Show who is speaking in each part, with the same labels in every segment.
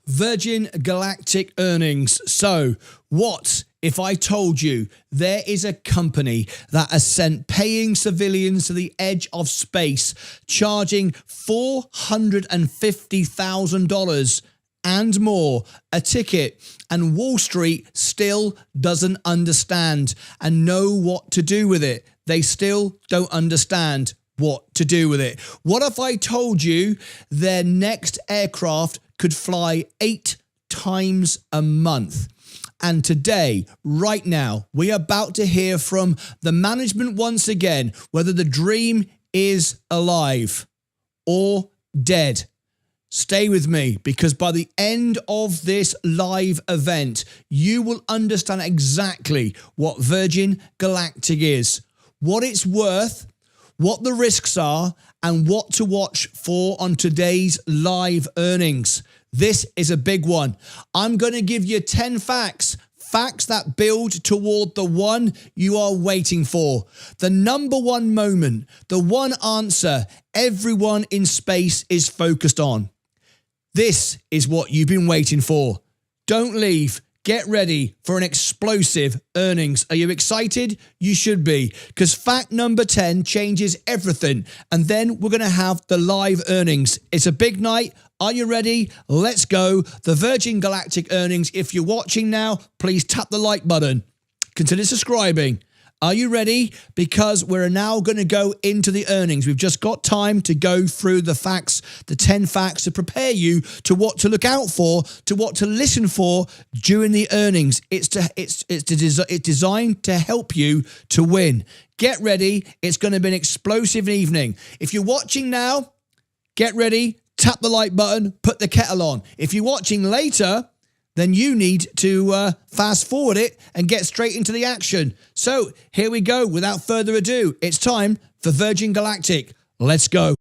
Speaker 1: Virgin Galactic earnings. So what if I told you there is a company that has sent paying civilians to the edge of space, charging $450,000 and more a ticket, and Wall Street still doesn't understand and know what to do with it? They still don't understand what to do with it. What if I told you their next aircraft could fly 8 times a month? And today, right now, we are about to hear from the management once again, whether the dream is alive or dead. Stay with me, because by the end of this live event, you will understand exactly what Virgin Galactic is, what it's worth, what the risks are, and what to watch for on today's live earnings. This is a big one. I'm going to give you 10 facts that build toward the one you are waiting for. The number one moment, the one answer everyone in space is focused on. This is what you've been waiting for. Don't leave. Get ready for an explosive earnings. Are you excited? You should be, because fact number 10 changes everything. And then we're going to have the live earnings. It's a big night. Are you ready? Let's go. The Virgin Galactic earnings. If you're watching now, please tap the like button. Consider subscribing. Are you ready? Because we're now going to go into the earnings. We've just got time to go through the facts, the 10 facts, to prepare you to what to look out for, to what to listen for during the earnings. It's designed to help you to win. Get ready. It's going to be an explosive evening. If you're watching now, get ready. Tap the like button. Put the kettle on. If you're watching later, then you need to fast forward it and get straight into the action. So here we go. Without further ado, it's time for Virgin Galactic. Let's go.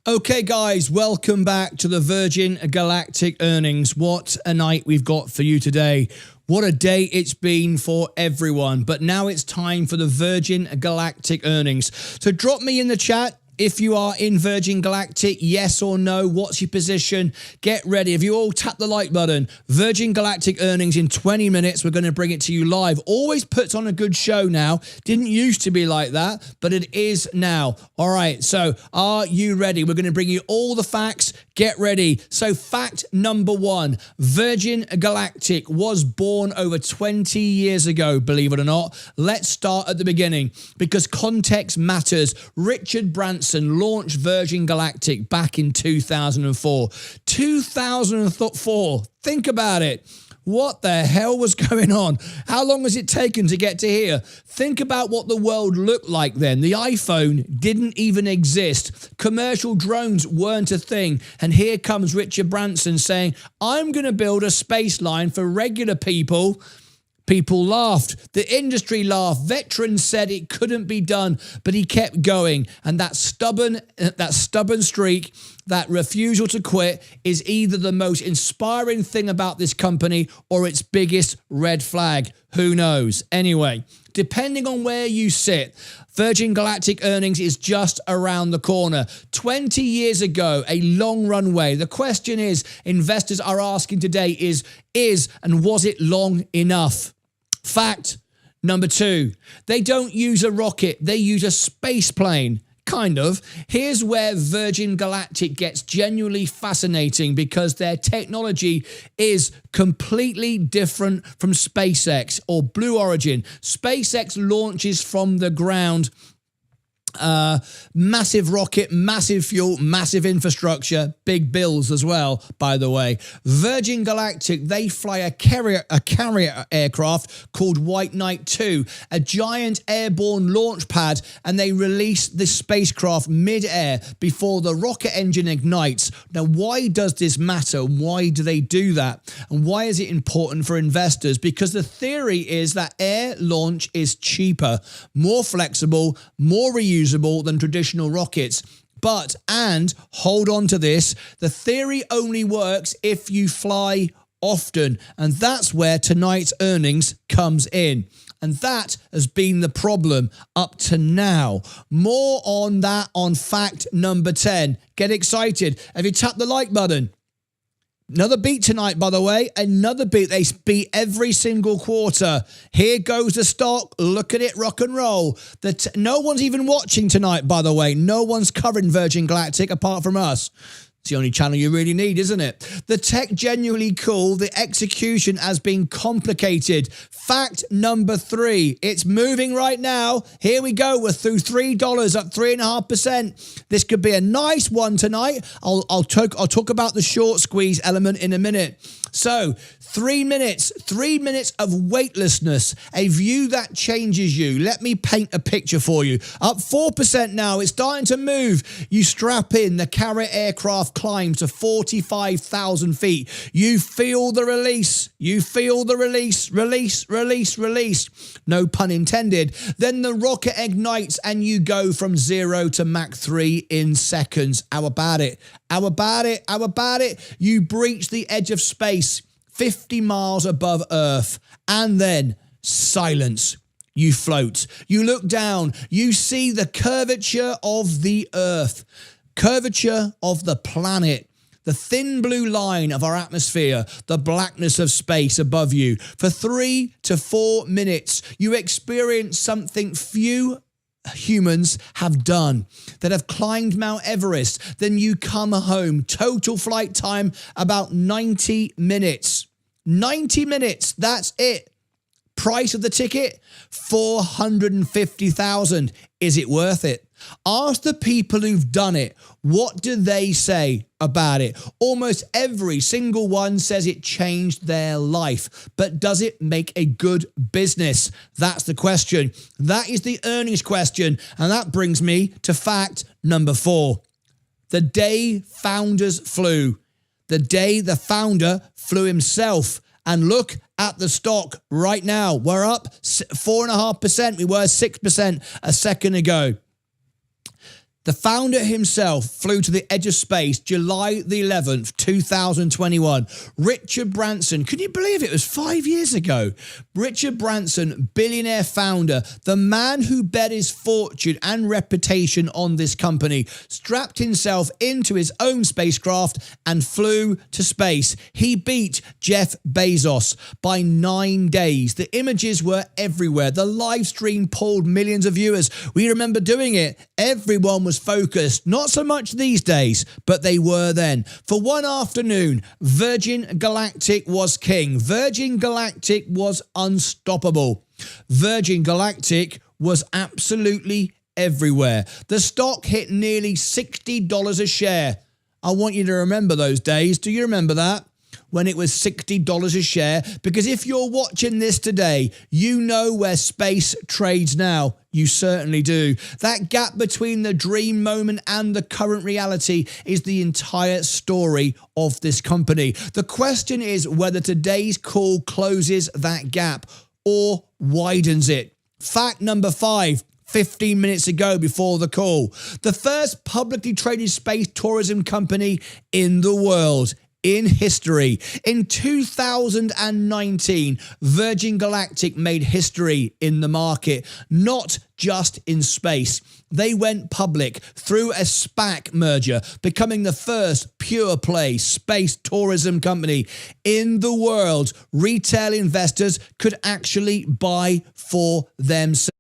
Speaker 1: Okay, guys, welcome back to the Virgin Galactic earnings. What a night we've got for you today. What a day it's been for everyone. But now it's time for the Virgin Galactic earnings. So drop me in the chat if you are in Virgin Galactic, yes or no. What's your position? Get ready. If you all tap the like button, Virgin Galactic earnings in 20 minutes. We're going to bring it to you live. Always puts on a good show now. Didn't used to be like that, but it is now. All right. So are you ready? We're going to bring you all the facts. Get ready. So fact number one, Virgin Galactic was born over 20 years ago, believe it or not. Let's start at the beginning because context matters. Richard Branson launched Virgin Galactic back in 2004. 2004. Think about it. What the hell was going on? How long has it taken to get to here? Think about what the world looked like then. The iPhone didn't even exist. Commercial drones weren't a thing. And here comes Richard Branson saying, I'm going to build a space line for regular people. People laughed. The industry laughed. Veterans said it couldn't be done, but he kept going. And that stubborn streak, that refusal to quit is either the most inspiring thing about this company or its biggest red flag. Who knows? Anyway, depending on where you sit, Virgin Galactic earnings is just around the corner. 20 years ago, a long runway. The question is, investors are asking today is and was it long enough? Fact number two, they don't use a rocket, they use a space plane. Kind of. Here's where Virgin Galactic gets genuinely fascinating because their technology is completely different from SpaceX or Blue Origin. SpaceX launches from the ground. Massive rocket, massive fuel, massive infrastructure, big bills as well, by the way. Virgin Galactic, they fly a carrier aircraft called White Knight 2, a giant airborne launch pad, and they release the spacecraft mid-air before the rocket engine ignites. Now, why does this matter? Why do they do that? And why is it important for investors? Because the theory is that air launch is cheaper, more flexible, more reusable than traditional rockets. But, and hold on to this, the theory only works if you fly often. And that's where tonight's earnings comes in. And that has been the problem up to now. More on that on fact number 10. Get excited. Have you tapped the like button? Another beat tonight, by the way. Another beat. They beat every single quarter. Here goes the stock. Look at it, rock and roll. No one's even watching tonight, by the way. No one's covering Virgin Galactic apart from us. It's the only channel you really need, isn't it? The tech genuinely cool. The execution has been complicated. Fact number three. It's moving right now. Here we go. We're through $3, up 3.5%. This could be a nice one tonight. I'll talk about the short squeeze element in a minute. So 3 minutes of weightlessness, a view that changes you. Let me paint a picture for you. Up 4% now. It's starting to move. You strap in. The carrier aircraft climbs to 45,000 feet. You feel the release. You feel the release. Release. No pun intended. Then the rocket ignites and you go from 0 to Mach 3 in seconds. How about it? How about it? You breach the edge of space, 50 miles above Earth, and then silence. You float. You look down. You see the curvature of the Earth, curvature of the planet, the thin blue line of our atmosphere, the blackness of space above you. For 3 to 4 minutes, you experience something few humans have done, that have climbed Mount Everest. Then you come home. Total flight time about 90 minutes. 90 minutes, that's it. Price of the ticket, $450,000. Is it worth it? Ask the people who've done it. What do they say about it? Almost every single one says it changed their life. But does it make a good business? That's the question. That is the earnings question. And that brings me to fact number 4. The day founders flew. The day the founder flew himself. And look at the stock right now. We're up 4.5%. We were 6% a second ago. The founder himself flew to the edge of space July the 11th, 2021. Richard Branson, can you believe it was 5 years ago? Richard Branson, billionaire founder, the man who bet his fortune and reputation on this company, strapped himself into his own spacecraft and flew to space. He beat Jeff Bezos by 9 days. The images were everywhere. The live stream pulled millions of viewers. We remember doing it. Everyone was focused, not so much these days, but they were then. For one afternoon, Virgin Galactic was king. Virgin Galactic was unstoppable. Virgin Galactic was absolutely everywhere. The stock hit nearly $60 a share. I want you to remember those days. Do you remember that? When it was $60 a share? Because if you're watching this today, you know where space trades now. You certainly do. That gap between the dream moment and the current reality is the entire story of this company. The question is whether today's call closes that gap or widens it. Fact number 5. 15 minutes ago before the call. The first publicly traded space tourism company in the world. In history. In 2019, Virgin Galactic made history in the market, not just in space. They went public through a SPAC merger, becoming the first pure play space tourism company in the world retail investors could actually buy for themselves.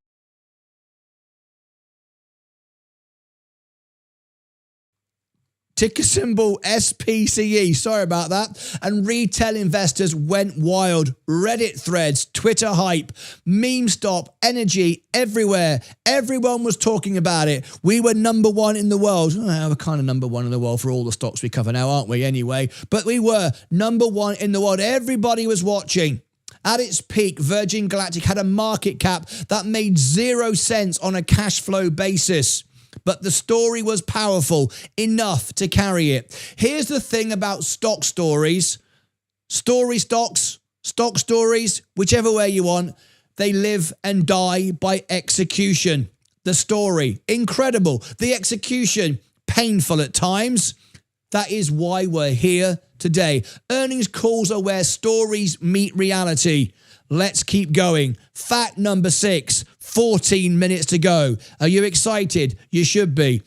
Speaker 1: Ticker symbol SPCE, sorry about that. And retail investors went wild. Reddit threads, Twitter hype, meme stop, energy, everywhere. Everyone was talking about it. We were number one in the world. Well, we're kind of number one in the world for all the stocks we cover now, aren't we, anyway? But we were number one in the world. Everybody was watching. At its peak, Virgin Galactic had a market cap that made 0 cents on a cash flow basis. But the story was powerful enough to carry it. Here's the thing about stock stories. Stocks, stock stories, whichever way you want, they live and die by execution. The story, incredible. The execution, painful at times. That is why we're here today. Earnings calls are where stories meet reality. Let's keep going. Fact number 6, 14 minutes to go. Are you excited? You should be.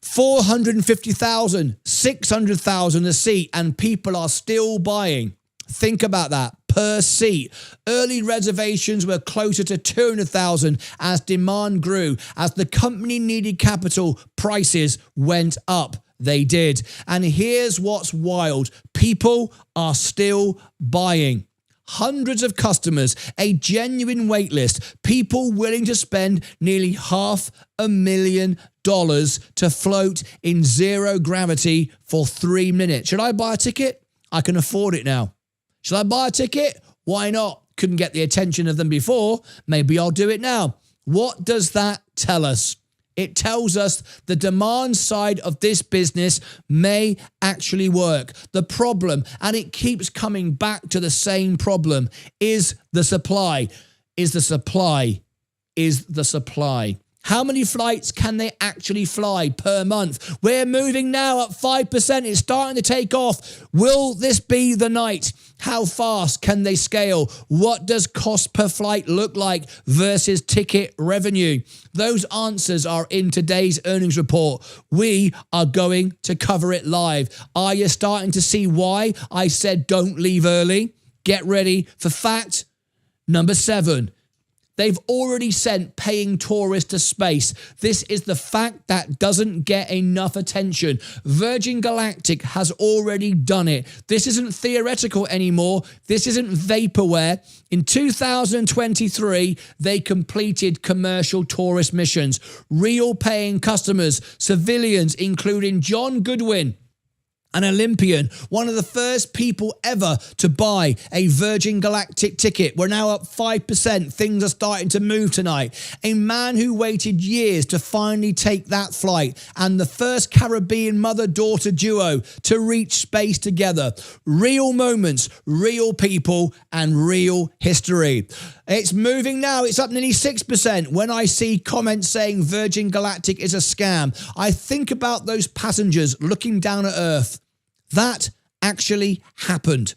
Speaker 1: 450,000, 600,000 a seat, and people are still buying. Think about that. Per seat. Early reservations were closer to 200,000 as demand grew. As the company needed capital, prices went up. They did. And here's what's wild. People are still buying. Hundreds of customers, a genuine wait list, people willing to spend nearly $500,000 to float in zero gravity for 3 minutes. Should I buy a ticket? I can afford it now. Should I buy a ticket? Why not? Couldn't get the attention of them before. Maybe I'll do it now. What does that tell us? It tells us the demand side of this business may actually work. The problem, and it keeps coming back to the same problem, is the supply. Is the supply. How many flights can they actually fly per month? We're moving now at 5%. It's starting to take off. Will this be the night? How fast can they scale? What does cost per flight look like versus ticket revenue? Those answers are in today's earnings report. We are going to cover it live. Are you starting to see why I said don't leave early? Get ready for fact number 7. They've already sent paying tourists to space. This is the fact that doesn't get enough attention. Virgin Galactic has already done it. This isn't theoretical anymore. This isn't vaporware. In 2023, they completed commercial tourist missions. Real paying customers, civilians, including John Goodwin, an Olympian, one of the first people ever to buy a Virgin Galactic ticket. We're now up 5%. Things are starting to move tonight. A man who waited years to finally take that flight, and the first Caribbean mother-daughter duo to reach space together. Real moments, real people, and real history. It's moving now. It's up nearly 6%. When I see comments saying Virgin Galactic is a scam, I think about those passengers looking down at Earth. That actually happened.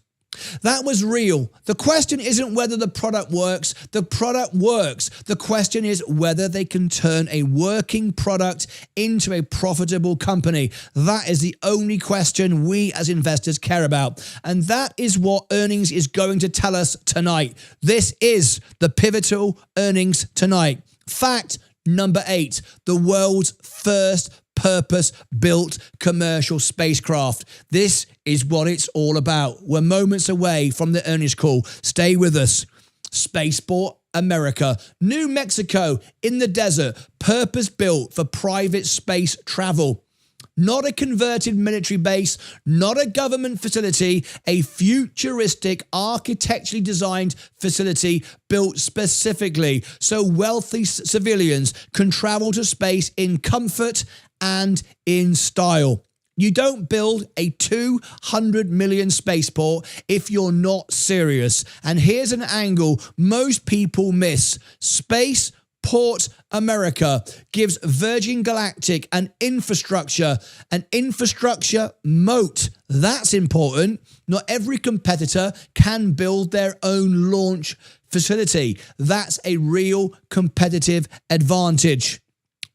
Speaker 1: That was real. The question isn't whether the product works. The product works. The question is whether they can turn a working product into a profitable company. That is the only question we as investors care about. And that is what earnings is going to tell us tonight. This is the pivotal earnings tonight. Fact number 8, the world's first purpose-built commercial spacecraft. This is what it's all about. We're moments away from the earnings call. Stay with us. Spaceport America, New Mexico, in the desert, purpose-built for private space travel. Not a converted military base, not a government facility, a futuristic, architecturally designed facility built specifically so wealthy civilians can travel to space in comfort and in style. You don't build a 200 million spaceport if you're not serious. And here's an angle most people miss. Spaceport America gives Virgin Galactic an infrastructure moat. That's important. Not every competitor can build their own launch facility. That's a real competitive advantage.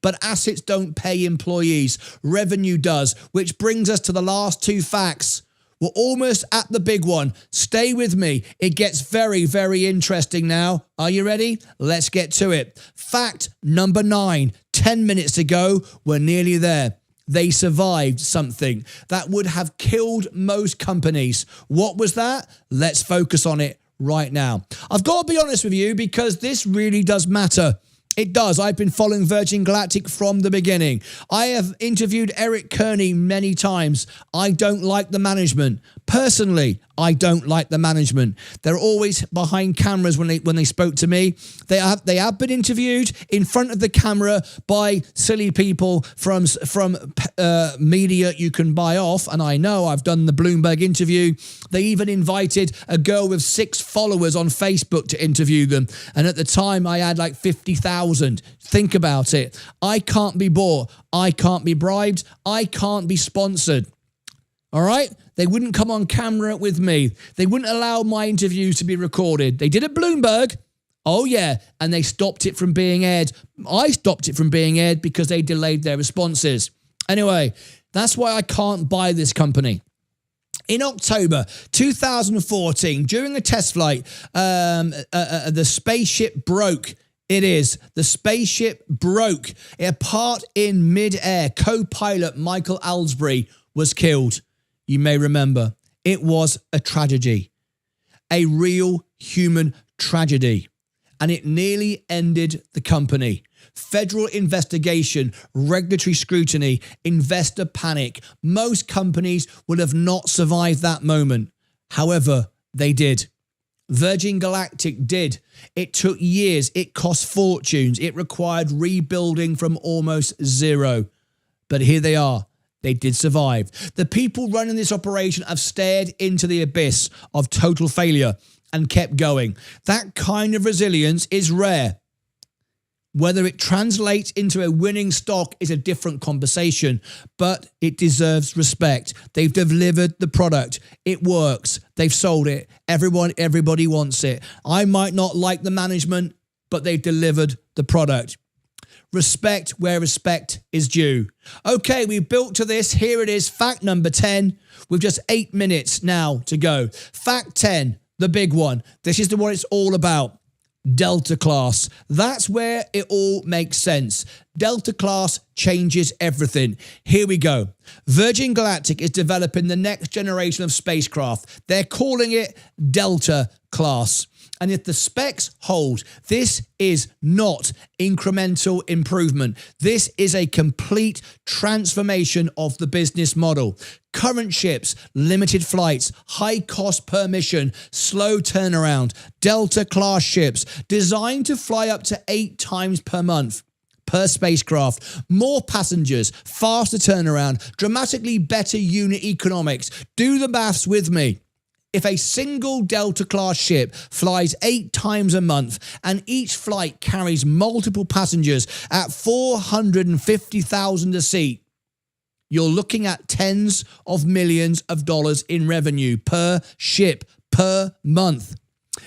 Speaker 1: But assets don't pay employees. Revenue does, which brings us to the last 2 facts. We're almost at the big one. Stay with me. It gets very, very interesting now. Are you ready? Let's get to it. Fact number 9, 10 minutes ago, we're nearly there. They survived something that would have killed most companies. What was that? Let's focus on it right now. I've got to be honest with you because this really does matter. It does. I've been following Virgin Galactic from the beginning. I have interviewed Eric Kearney many times. I don't like the management. Personally, I don't like the management. They're always behind cameras when they spoke to me. They have been interviewed in front of the camera by silly people from media you can buy off. And I know I've done the Bloomberg interview. They even invited a girl with 6 followers on Facebook to interview them. And at the time I had like 50,000. Think about it. I can't be bought. I can't be bribed. I can't be sponsored. All right? They wouldn't come on camera with me. They wouldn't allow my interviews to be recorded. They did at Bloomberg. Oh, yeah. And they stopped it from being aired. I stopped it from being aired because they delayed their responses. Anyway, that's why I can't buy this company. In October 2014, during a test flight, the spaceship broke. It is. The spaceship broke. Apart in mid-air, co-pilot Michael Alsbury was killed. You may remember. It was a tragedy. A real human tragedy. And it nearly ended the company. Federal investigation, regulatory scrutiny, investor panic. Most companies would have not survived that moment. However, they did. Virgin Galactic did. It took years. It cost fortunes. It required rebuilding from almost zero. But here they are. They did survive. The people running this operation have stared into the abyss of total failure and kept going. That kind of resilience is rare. Whether it translates into a winning stock is a different conversation, but it deserves respect. They've delivered the product. It works. They've sold it. Everybody wants it. I might not like the management, but they've delivered the product. Respect where respect is due. Okay, we've built to this. Here it is, fact number 10. With just 8 minutes now to go. Fact 10, the big one. This is the one it's all about. Delta class. That's where it all makes sense. Delta class changes everything. Here we go. Virgin Galactic is developing the next generation of spacecraft. They're calling it Delta class. And if the specs hold, this is not incremental improvement. This is a complete transformation of the business model. Current ships, limited flights, high cost per mission, slow turnaround. Delta class ships designed to fly up to 8 times per month. Per spacecraft, more passengers, faster turnaround, dramatically better unit economics. Do the maths with me. If a single Delta class ship flies 8 times a month and each flight carries multiple passengers at 450,000 a seat, you're looking at tens of millions of dollars in revenue per ship per month.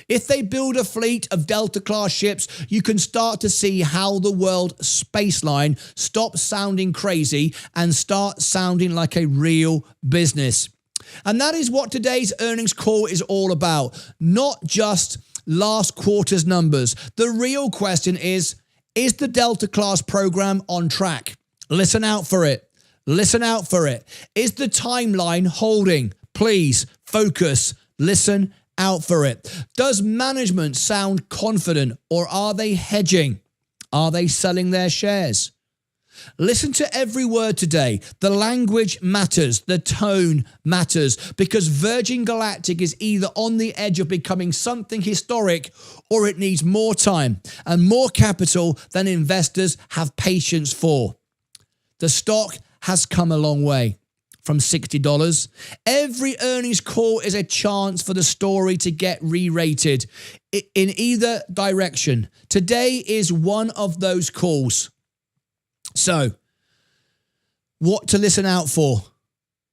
Speaker 1: If they build a fleet of Delta class ships, you can start to see how the world space line stops sounding crazy and start sounding like a real business. And that is what today's earnings call is all about, not just last quarter's numbers. The real question is the Delta class program on track? Listen out for it. Listen out for it. Is the timeline holding? Please focus. Listen out for it. Does management sound confident, or are they hedging? Are they selling their shares? Listen to every word today. The language matters. The tone matters, because Virgin Galactic is either on the edge of becoming something historic, or it needs more time and more capital than investors have patience for. The stock has come a long way from $60. Every earnings call is a chance for the story to get re-rated in either direction. Today is one of those calls. So, what to listen out for?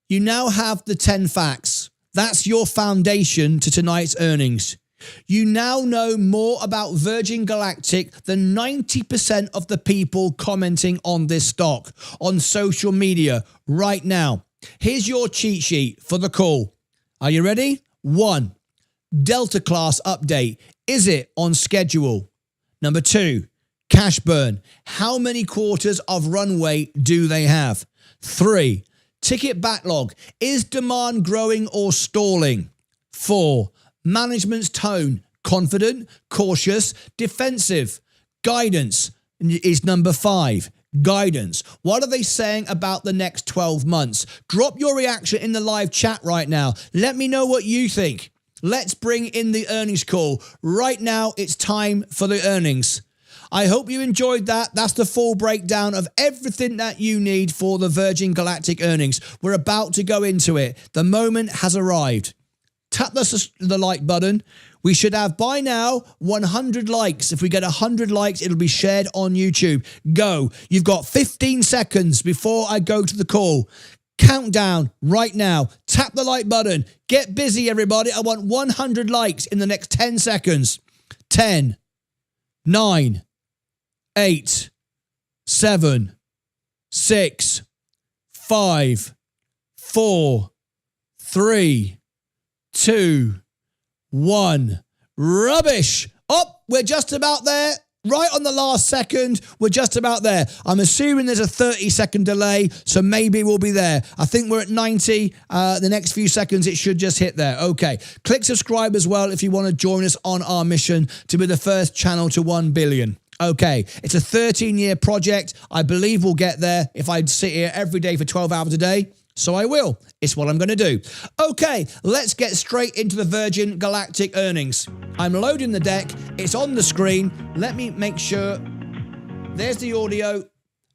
Speaker 1: You now have the 10 facts. That's your foundation to tonight's earnings. You now know more about Virgin Galactic than 90% of the people commenting on this stock on social media right now. Here's your cheat sheet for the call. Are you ready? 1. Delta class update. Is it on schedule? Number 2. Cash burn. How many quarters of runway do they have? 3. Ticket backlog. Is demand growing or stalling? 4. Management's tone. Confident, cautious, defensive. Guidance is number 5. Guidance. What are they saying about the next 12 months? Drop your reaction in the live chat right now. Let me know what you think. Let's bring in the earnings call. Right now, it's time for the earnings. I hope you enjoyed that. That's the full breakdown of everything that you need for the Virgin Galactic earnings. We're about to go into it. The moment has arrived. Tap the like button. We should have by now 100 likes. If we get 100 likes, it'll be shared on YouTube. Go. You've got 15 seconds before I go to the call. Countdown right now. Tap the like button. Get busy, everybody. I want 100 likes in the next 10 seconds. 10, 9, 8, 7, 6, 5, 4, 3, 2, 1. Rubbish. Oh, we're just about there. Right on the last second, we're just about there. I'm assuming there's a 30-second delay, so maybe we'll be there. I think we're at 90. The next few seconds, it should just hit there. Okay. Click subscribe as well if you want to join us on our mission to be the first channel to 1 billion. Okay. It's a 13-year project. I believe we'll get there if I sit here every day for 12 hours a day. So I will. It's what I'm going to do. Okay, let's get straight into the Virgin Galactic earnings. I'm loading the deck. It's on the screen. Let me make sure. There's the audio.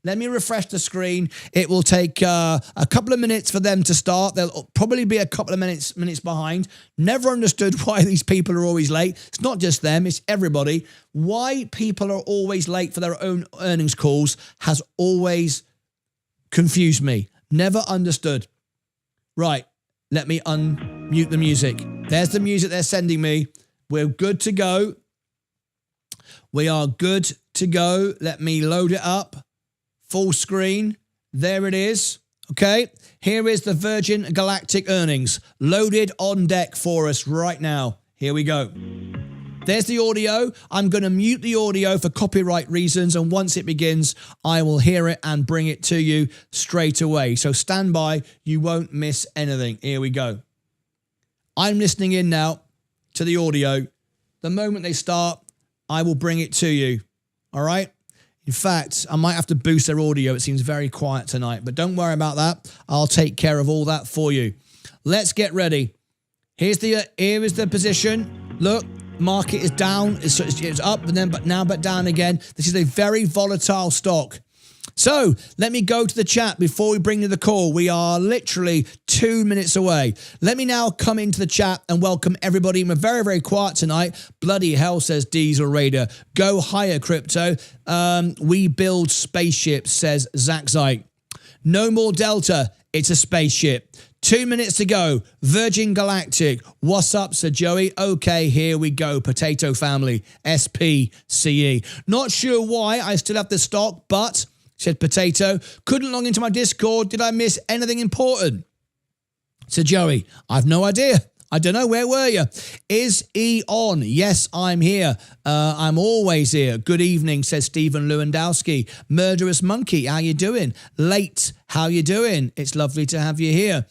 Speaker 1: Let me refresh the screen. It will take a couple of minutes for them to start. They'll probably be a couple of minutes behind. Never understood why these people are always late. It's not just them, it's everybody. Why people are always late for their own earnings calls has always confused me. Never understood. Right, let me unmute the music. There's the music they're sending me. We're good to go. We are good to go. Let me load it up. Full screen. There it is. Okay, here is the Virgin Galactic earnings loaded on deck for us right now. Here we go. There's the audio. I'm going to mute the audio for copyright reasons, and once it begins, I will hear it and bring it to you straight away. So stand by. You won't miss anything. Here we go. I'm listening in now to the audio. The moment they start, I will bring it to you. All right? In fact, I might have to boost their audio. It seems very quiet tonight, but don't worry about that. I'll take care of all that for you. Let's get ready. Here is the position. Look. Market is down, it's up and then but down again. This is a very volatile stock. So let me go to the chat before we bring you the call. We are literally 2 minutes away. Let me now come into the chat and welcome everybody. We're very, very quiet tonight. Bloody hell, says Diesel Raider. Go higher, crypto. We build spaceships, says Zach Zeit. No more Delta. It's a spaceship. 2 minutes to go. Virgin Galactic. What's up, Sir Joey? Okay, here we go. Potato family. SPCE. Not sure why I still have the stock, but... said Potato, couldn't log into my Discord. Did I miss anything important? So Joey, I've no idea. I don't know. Where were you? Is E on? Yes, I'm here. I'm always here. Good evening, says Stephen Lewandowski. Murderous Monkey, how you doing? Late, how you doing? It's lovely to have you here.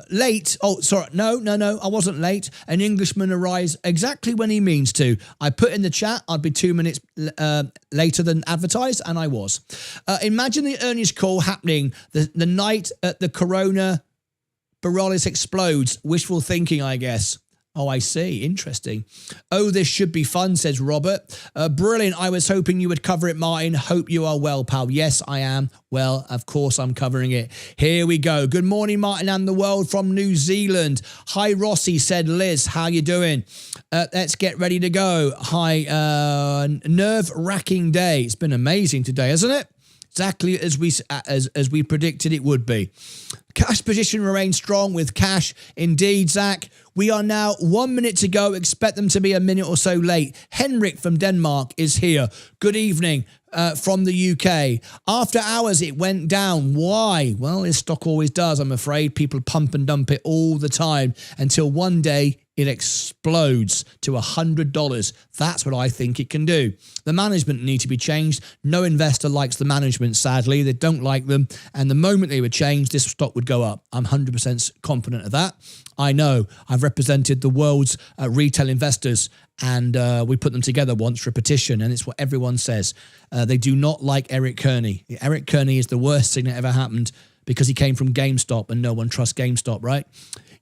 Speaker 1: Late. Oh, sorry. No. I wasn't late. An Englishman arrives exactly when he means to. I put in the chat I'd be 2 minutes later than advertised, and I was. Imagine the earnings call happening the night the corona virus explodes. Wishful thinking, I guess. Oh, I see. Interesting. Oh, this should be fun, says Robert. Brilliant. I was hoping you would cover it, Martyn. Hope you are well, pal. Yes, I am. Well, of course I'm covering it. Here we go. Good morning, Martyn and the world from New Zealand. Hi, Rossi, said Liz. How you doing? Let's get ready to go. Hi, nerve-wracking day. It's been amazing today, hasn't it? Exactly as we predicted it would be. Cash position remains strong with cash. Indeed, Zach. We are now 1 minute to go. Expect them to be a minute or so late. Henrik from Denmark is here. Good evening from the UK. After hours, it went down. Why? Well, this stock always does, I'm afraid. People pump and dump it all the time until one day it explodes to $100. That's what I think it can do. The management need to be changed. No investor likes the management, sadly. They don't like them. And the moment they were changed, this stock would go up. I'm 100% confident of that. I know. I've represented the world's retail investors, and we put them together once for a petition, and it's what everyone says. They do not like Eric Kearney. Eric Kearney is the worst thing that ever happened because he came from GameStop, and no one trusts GameStop, right?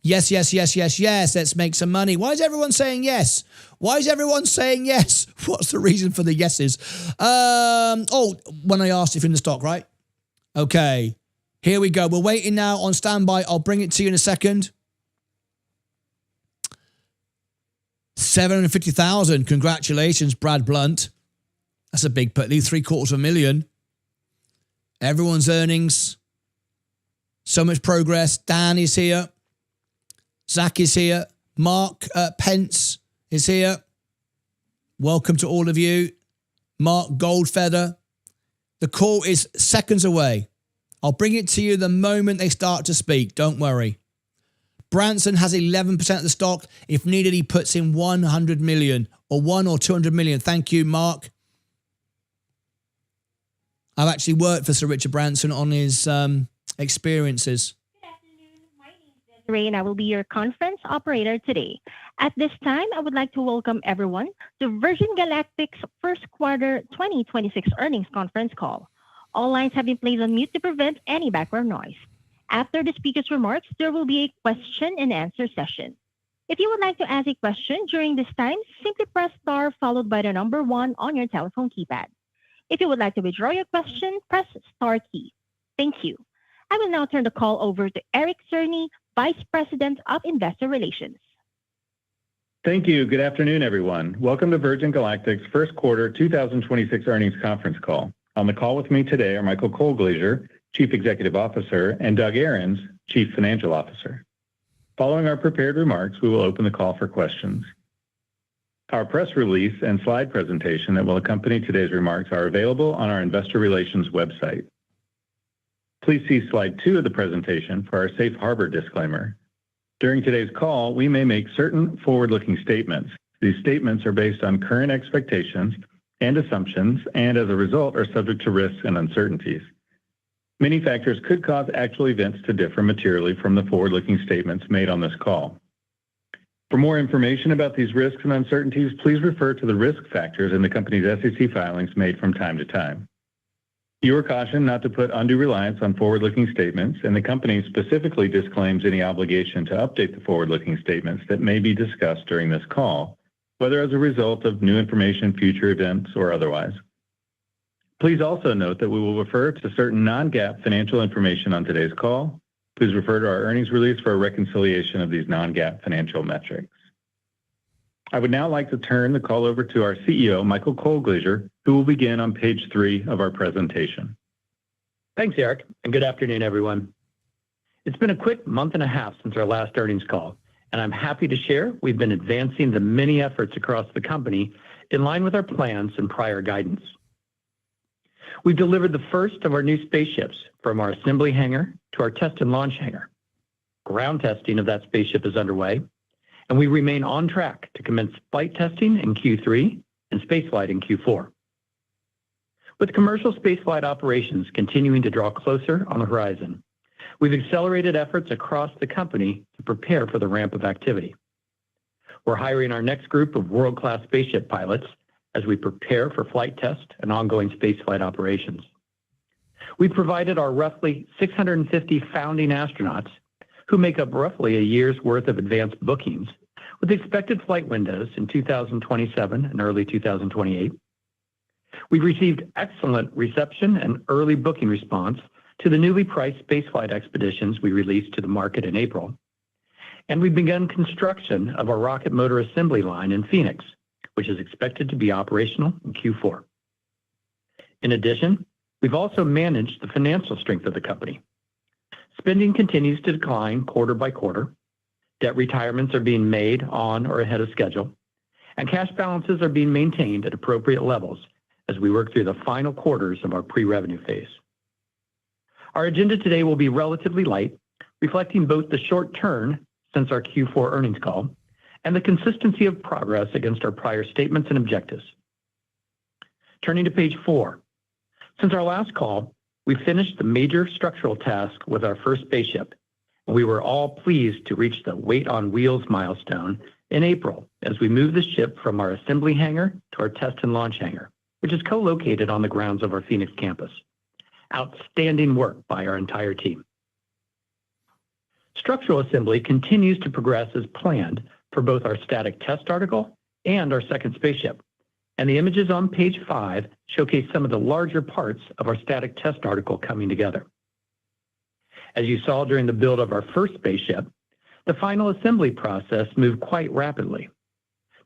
Speaker 1: Yes. Let's make some money. Why is everyone saying yes? Why is everyone saying yes? What's the reason for the yeses? When I asked if you're in the stock, right? Okay. Here we go. We're waiting now on standby. I'll bring it to you in a second. 750,000. Congratulations, Brad Blunt. That's a big put. Leave $750,000. Everyone's earnings. So much progress. Dan is here. Zach is here. Mark Pence is here. Welcome to all of you. Mark Goldfeather. The call is seconds away. I'll bring it to you the moment they start to speak. Don't worry. Branson has 11% of the stock. If needed, he puts in 100 million or 1 or 200 million. Thank you, Mark. I've actually worked for Sir Richard Branson on his experiences.
Speaker 2: And I will be your conference operator today. At this time, I would like to welcome everyone to Virgin Galactic's first quarter 2026 earnings conference call. All lines have been placed on mute to prevent any background noise. After the speaker's remarks, there will be a question and answer session. If you would like to ask a question during this time, simply press star followed by the number 1 on your telephone keypad. If you would like to withdraw your question, press star key. Thank you. I will now turn the call over to Eric Cerny, Vice President of Investor Relations.
Speaker 3: Thank you. Good afternoon, everyone. Welcome to Virgin Galactic's first quarter 2026 earnings conference call. On the call with me today are Michael Colglazier, Chief Executive Officer, and Doug Ahrens, Chief Financial Officer. Following our prepared remarks, we will open the call for questions. Our press release and slide presentation that will accompany today's remarks are available on our investor relations website. Please see slide 2 of the presentation for our safe harbor disclaimer. During today's call, we may make certain forward-looking statements. These statements are based on current expectations and assumptions, and as a result are subject to risks and uncertainties. Many factors could cause actual events to differ materially from the forward-looking statements made on this call. For more information about these risks and uncertainties, please refer to the risk factors in the company's SEC filings made from time to time. You are cautioned not to put undue reliance on forward-looking statements, and the company specifically disclaims any obligation to update the forward-looking statements that may be discussed during this call, whether as a result of new information, future events, or otherwise. Please also note that we will refer to certain non-GAAP financial information on today's call. Please refer to our earnings release for a reconciliation of these non-GAAP financial metrics. I would now like to turn the call over to our CEO, Michael Colglazier, who will begin on page 3 of our presentation.
Speaker 4: Thanks, Eric, and good afternoon, everyone. It's been a quick month and a half since our last earnings call, and I'm happy to share we've been advancing the many efforts across the company in line with our plans and prior guidance. We've delivered the first of our new spaceships from our assembly hangar to our test and launch hangar. Ground testing of that spaceship is underway, and we remain on track to commence flight testing in Q3 and spaceflight in Q4. With commercial spaceflight operations continuing to draw closer on the horizon, we've accelerated efforts across the company to prepare for the ramp of activity. We're hiring our next group of world-class spaceship pilots as we prepare for flight test and ongoing spaceflight operations. We've provided our roughly 650 founding astronauts, who make up roughly a year's worth of advanced bookings, with expected flight windows in 2027 and early 2028. We've received excellent reception and early booking response to the newly priced spaceflight expeditions we released to the market in April. And we've begun construction of our rocket motor assembly line in Phoenix, which is expected to be operational in Q4. In addition, we've also managed the financial strength of the company. Spending continues to decline quarter by quarter. Debt retirements are being made on or ahead of schedule, and cash balances are being maintained at appropriate levels as we work through the final quarters of our pre-revenue phase. Our agenda today will be relatively light, reflecting both the short turn since our Q4 earnings call and the consistency of progress against our prior statements and objectives. Turning to page 4. Since our last call, we finished the major structural task with our first spaceship, and we were all pleased to reach the weight on wheels milestone in April as we moved the ship from our assembly hangar to our test and launch hangar, which is co-located on the grounds of our Phoenix campus. Outstanding work by our entire team. Structural assembly continues to progress as planned for both our static test article and our second spaceship, and the images on page 5 showcase some of the larger parts of our static test article coming together. As you saw during the build of our first spaceship, the final assembly process moved quite rapidly.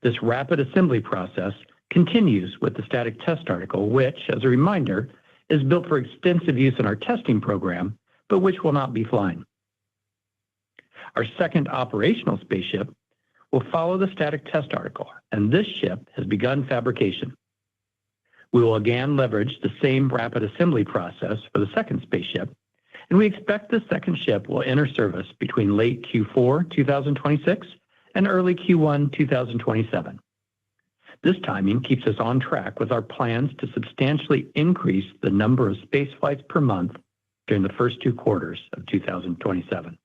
Speaker 4: This rapid assembly process continues with the static test article, which, as a reminder, is built for extensive use in our testing program, but which will not be flying. Our second operational spaceship will follow the static test article, and this ship has begun fabrication. We will again leverage the same rapid assembly process for the second spaceship, and we expect the second ship will enter service between late Q4 2026 and early Q1 2027. This timing keeps us on track with our plans to substantially increase the number of space flights per month during the first 2 quarters of 2027.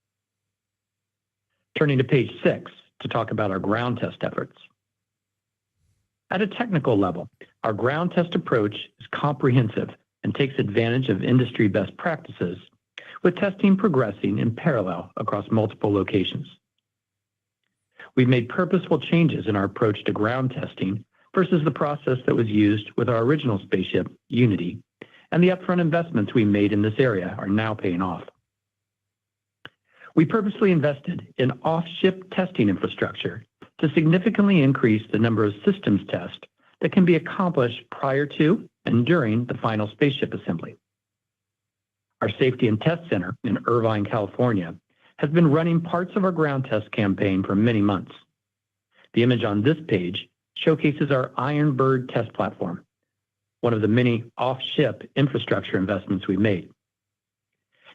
Speaker 4: Turning to page 6 to talk about our ground test efforts. At a technical level, our ground test approach is comprehensive and takes advantage of industry best practices, with testing progressing in parallel across multiple locations. We've made purposeful changes in our approach to ground testing versus the process that was used with our original spaceship, Unity, and the upfront investments we made in this area are now paying off. We purposely invested in off-ship testing infrastructure to significantly increase the number of systems tests that can be accomplished prior to and during the final spaceship assembly. Our Safety and Test Center in Irvine, California, has been running parts of our ground test campaign for many months. The image on this page showcases our Iron Bird test platform, one of the many off-ship infrastructure investments we've made.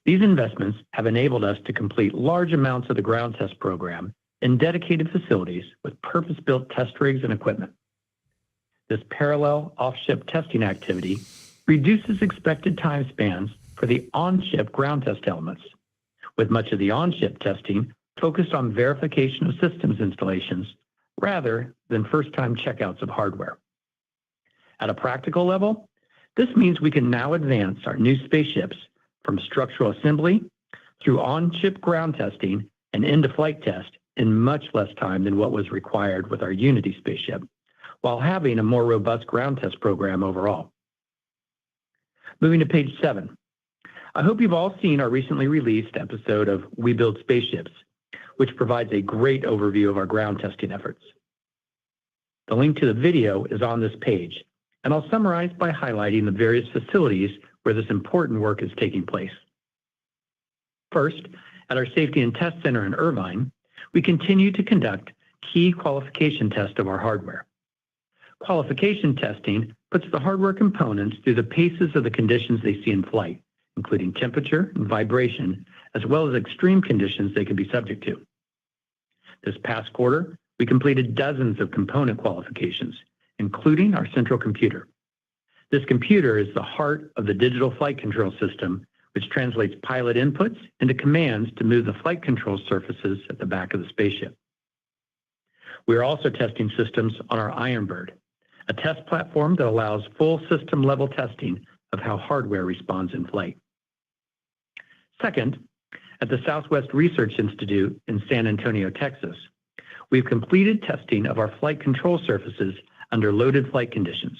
Speaker 4: These investments have enabled us to complete large amounts of the ground test program in dedicated facilities with purpose-built test rigs and equipment. This parallel off-ship testing activity reduces expected time spans for the on-ship ground test elements, with much of the on-ship testing focused on verification of systems installations rather than first-time checkouts of hardware. At a practical level, this means we can now advance our new spaceships from structural assembly through on-ship ground testing and into flight test in much less time than what was required with our Unity spaceship, while having a more robust ground test program overall. Moving to page 7. I hope you've all seen our recently released episode of We Build Spaceships, which provides a great overview of our ground testing efforts. The link to the video is on this page, and I'll summarize by highlighting the various facilities where this important work is taking place. First, at our Safety and Test Center in Irvine, we continue to conduct key qualification tests of our hardware. Qualification testing puts the hardware components through the paces of the conditions they see in flight, including temperature and vibration, as well as extreme conditions they can be subject to. This past quarter, we completed dozens of component qualifications, including our central computer. This computer is the heart of the digital flight control system, which translates pilot inputs into commands to move the flight control surfaces at the back of the spaceship. We are also testing systems on our Ironbird, a test platform that allows full system-level testing of how hardware responds in flight. Second, at the Southwest Research Institute in San Antonio, Texas, we've completed testing of our flight control surfaces under loaded flight conditions,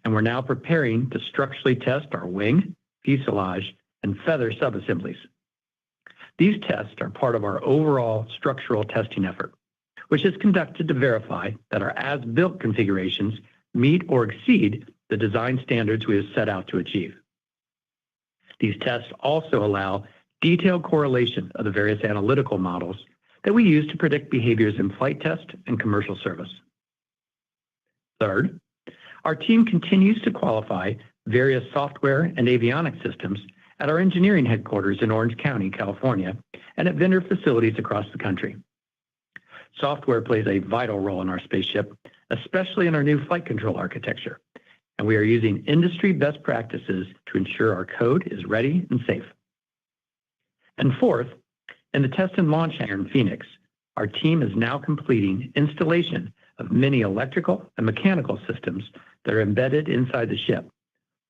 Speaker 4: and we're now preparing to structurally test our wing, fuselage, and feather subassemblies. These tests are part of our overall structural testing effort, which is conducted to verify that our as-built configurations meet or exceed the design standards we have set out to achieve. These tests also allow detailed correlation of the various analytical models that we use to predict behaviors in flight test and commercial service. Third, our team continues to qualify various software and avionics systems at our engineering headquarters in Orange County, California, and at vendor facilities across the country. Software plays a vital role in our spaceship, especially in our new flight control architecture, and we are using industry best practices to ensure our code is ready and safe. And fourth, in the test and launch hangar in Phoenix, our team is now completing installation of many electrical and mechanical systems that are embedded inside the ship,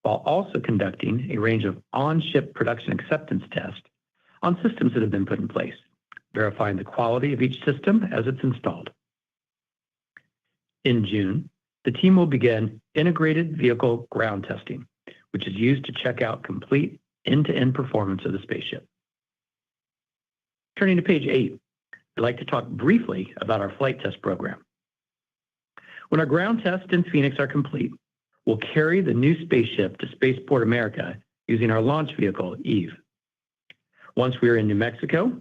Speaker 4: while also conducting a range of on-ship production acceptance tests on systems that have been put in place, verifying the quality of each system as it's installed. In June, the team will begin integrated vehicle ground testing, which is used to check out complete end-to-end performance of the spaceship. Turning to page 8, I'd like to talk briefly about our flight test program. When our ground tests in Phoenix are complete, we'll carry the new spaceship to Spaceport America using our launch vehicle, Eve. Once we are in New Mexico,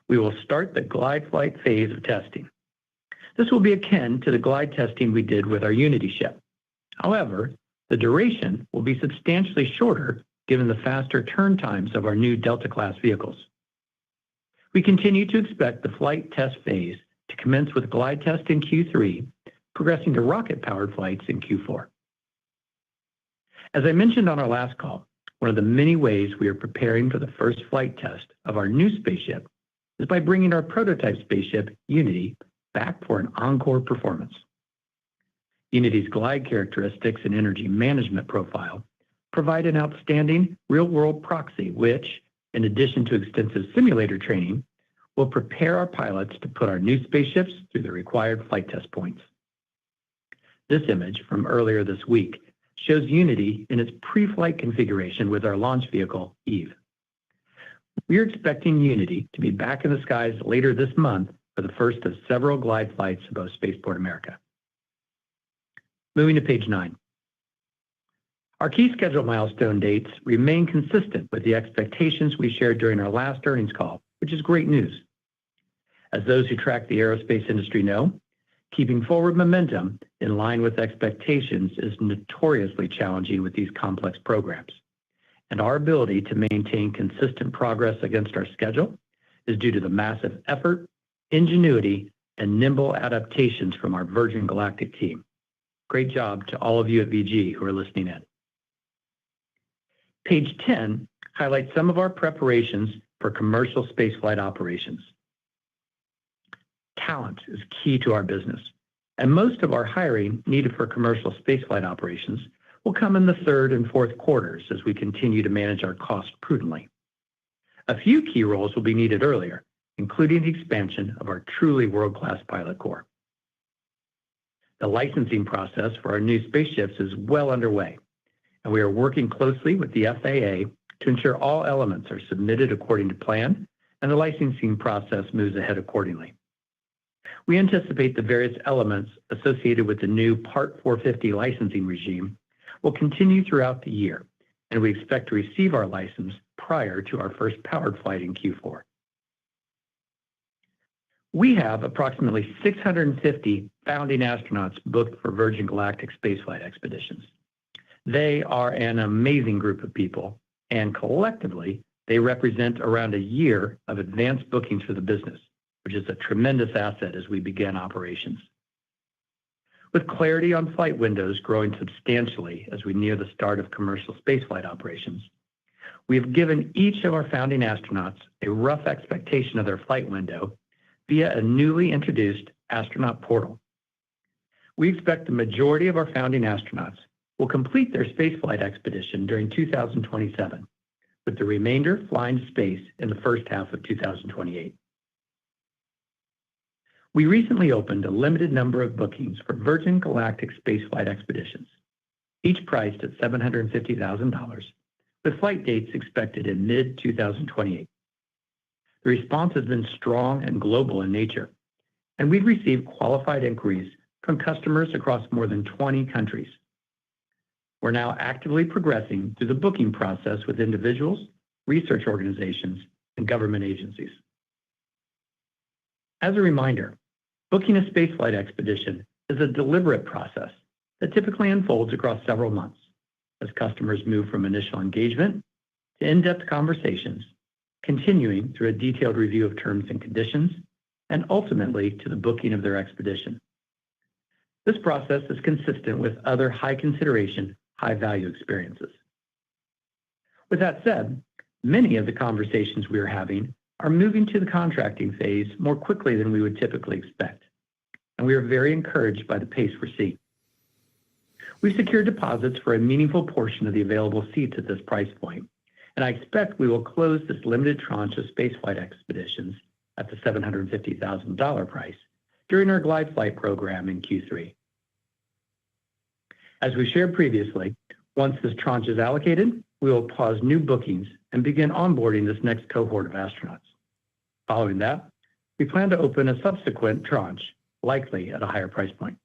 Speaker 4: we will start the glide flight phase of testing. This will be akin to the glide testing we did with our Unity ship. However, the duration will be substantially shorter given the faster turn times of our new Delta-class vehicles. We continue to expect the flight test phase to commence with glide test in Q3, progressing to rocket-powered flights in Q4. As I mentioned on our last call, one of the many ways we are preparing for the first flight test of our new spaceship is by bringing our prototype spaceship, Unity, back for an encore performance. Unity's glide characteristics and energy management profile provide an outstanding real-world proxy which, in addition to extensive simulator training, will prepare our pilots to put our new spaceships through the required flight test points. This image from earlier this week shows Unity in its pre-flight configuration with our launch vehicle, Eve. We are expecting Unity to be back in the skies later this month for the first of several glide flights above Spaceport America. Moving to page 9. Our key schedule milestone dates remain consistent with the expectations we shared during our last earnings call, which is great news. As those who track the aerospace industry know, keeping forward momentum in line with expectations is notoriously challenging with these complex programs, and our ability to maintain consistent progress against our schedule is due to the massive effort, ingenuity, and nimble adaptations from our Virgin Galactic team. Great job to all of you at VG who are listening in. Page 10 highlights some of our preparations for commercial spaceflight operations. Talent is key to our business, and most of our hiring needed for commercial spaceflight operations will come in the third and fourth quarters as we continue to manage our costs prudently. A few key roles will be needed earlier, including the expansion of our truly world-class pilot corps. The licensing process for our new spaceships is well underway, and we are working closely with the FAA to ensure all elements are submitted according to plan and the licensing process moves ahead accordingly. We anticipate the various elements associated with the new Part 450 licensing regime will continue throughout the year, and we expect to receive our license prior to our first powered flight in Q4. We have approximately 650 founding astronauts booked for Virgin Galactic spaceflight expeditions. They are an amazing group of people, and collectively, they represent around a year of advanced bookings for the business, which is a tremendous asset as we begin operations. With clarity on flight windows growing substantially as we near the start of commercial spaceflight operations, we have given each of our founding astronauts a rough expectation of their flight window via a newly introduced astronaut portal. We expect the majority of our founding astronauts will complete their spaceflight expedition during 2027, with the remainder flying to space in the first half of 2028. We recently opened a limited number of bookings for Virgin Galactic spaceflight expeditions, each priced at $750,000, with flight dates expected in mid-2028. The response has been strong and global in nature, and we've received qualified inquiries from customers across more than 20 countries. We're now actively progressing through the booking process with individuals, research organizations, and government agencies. As a reminder, booking a spaceflight expedition is a deliberate process that typically unfolds across several months as customers move from initial engagement to in-depth conversations, continuing through a detailed review of terms and conditions, and ultimately to the booking of their expedition. This process is consistent with other high-consideration, high-value experiences. With that said, many of the conversations we are having are moving to the contracting phase more quickly than we would typically expect, and we are very encouraged by the pace we're seeing. We've secured deposits for a meaningful portion of the available seats at this price point, and I expect we will close this limited tranche of spaceflight expeditions at the $750,000 price during our glide flight program in Q3. As we shared previously, once this tranche is allocated, we will pause new bookings and begin onboarding this next cohort of astronauts. Following that, we plan to open a subsequent tranche, likely at a higher price point.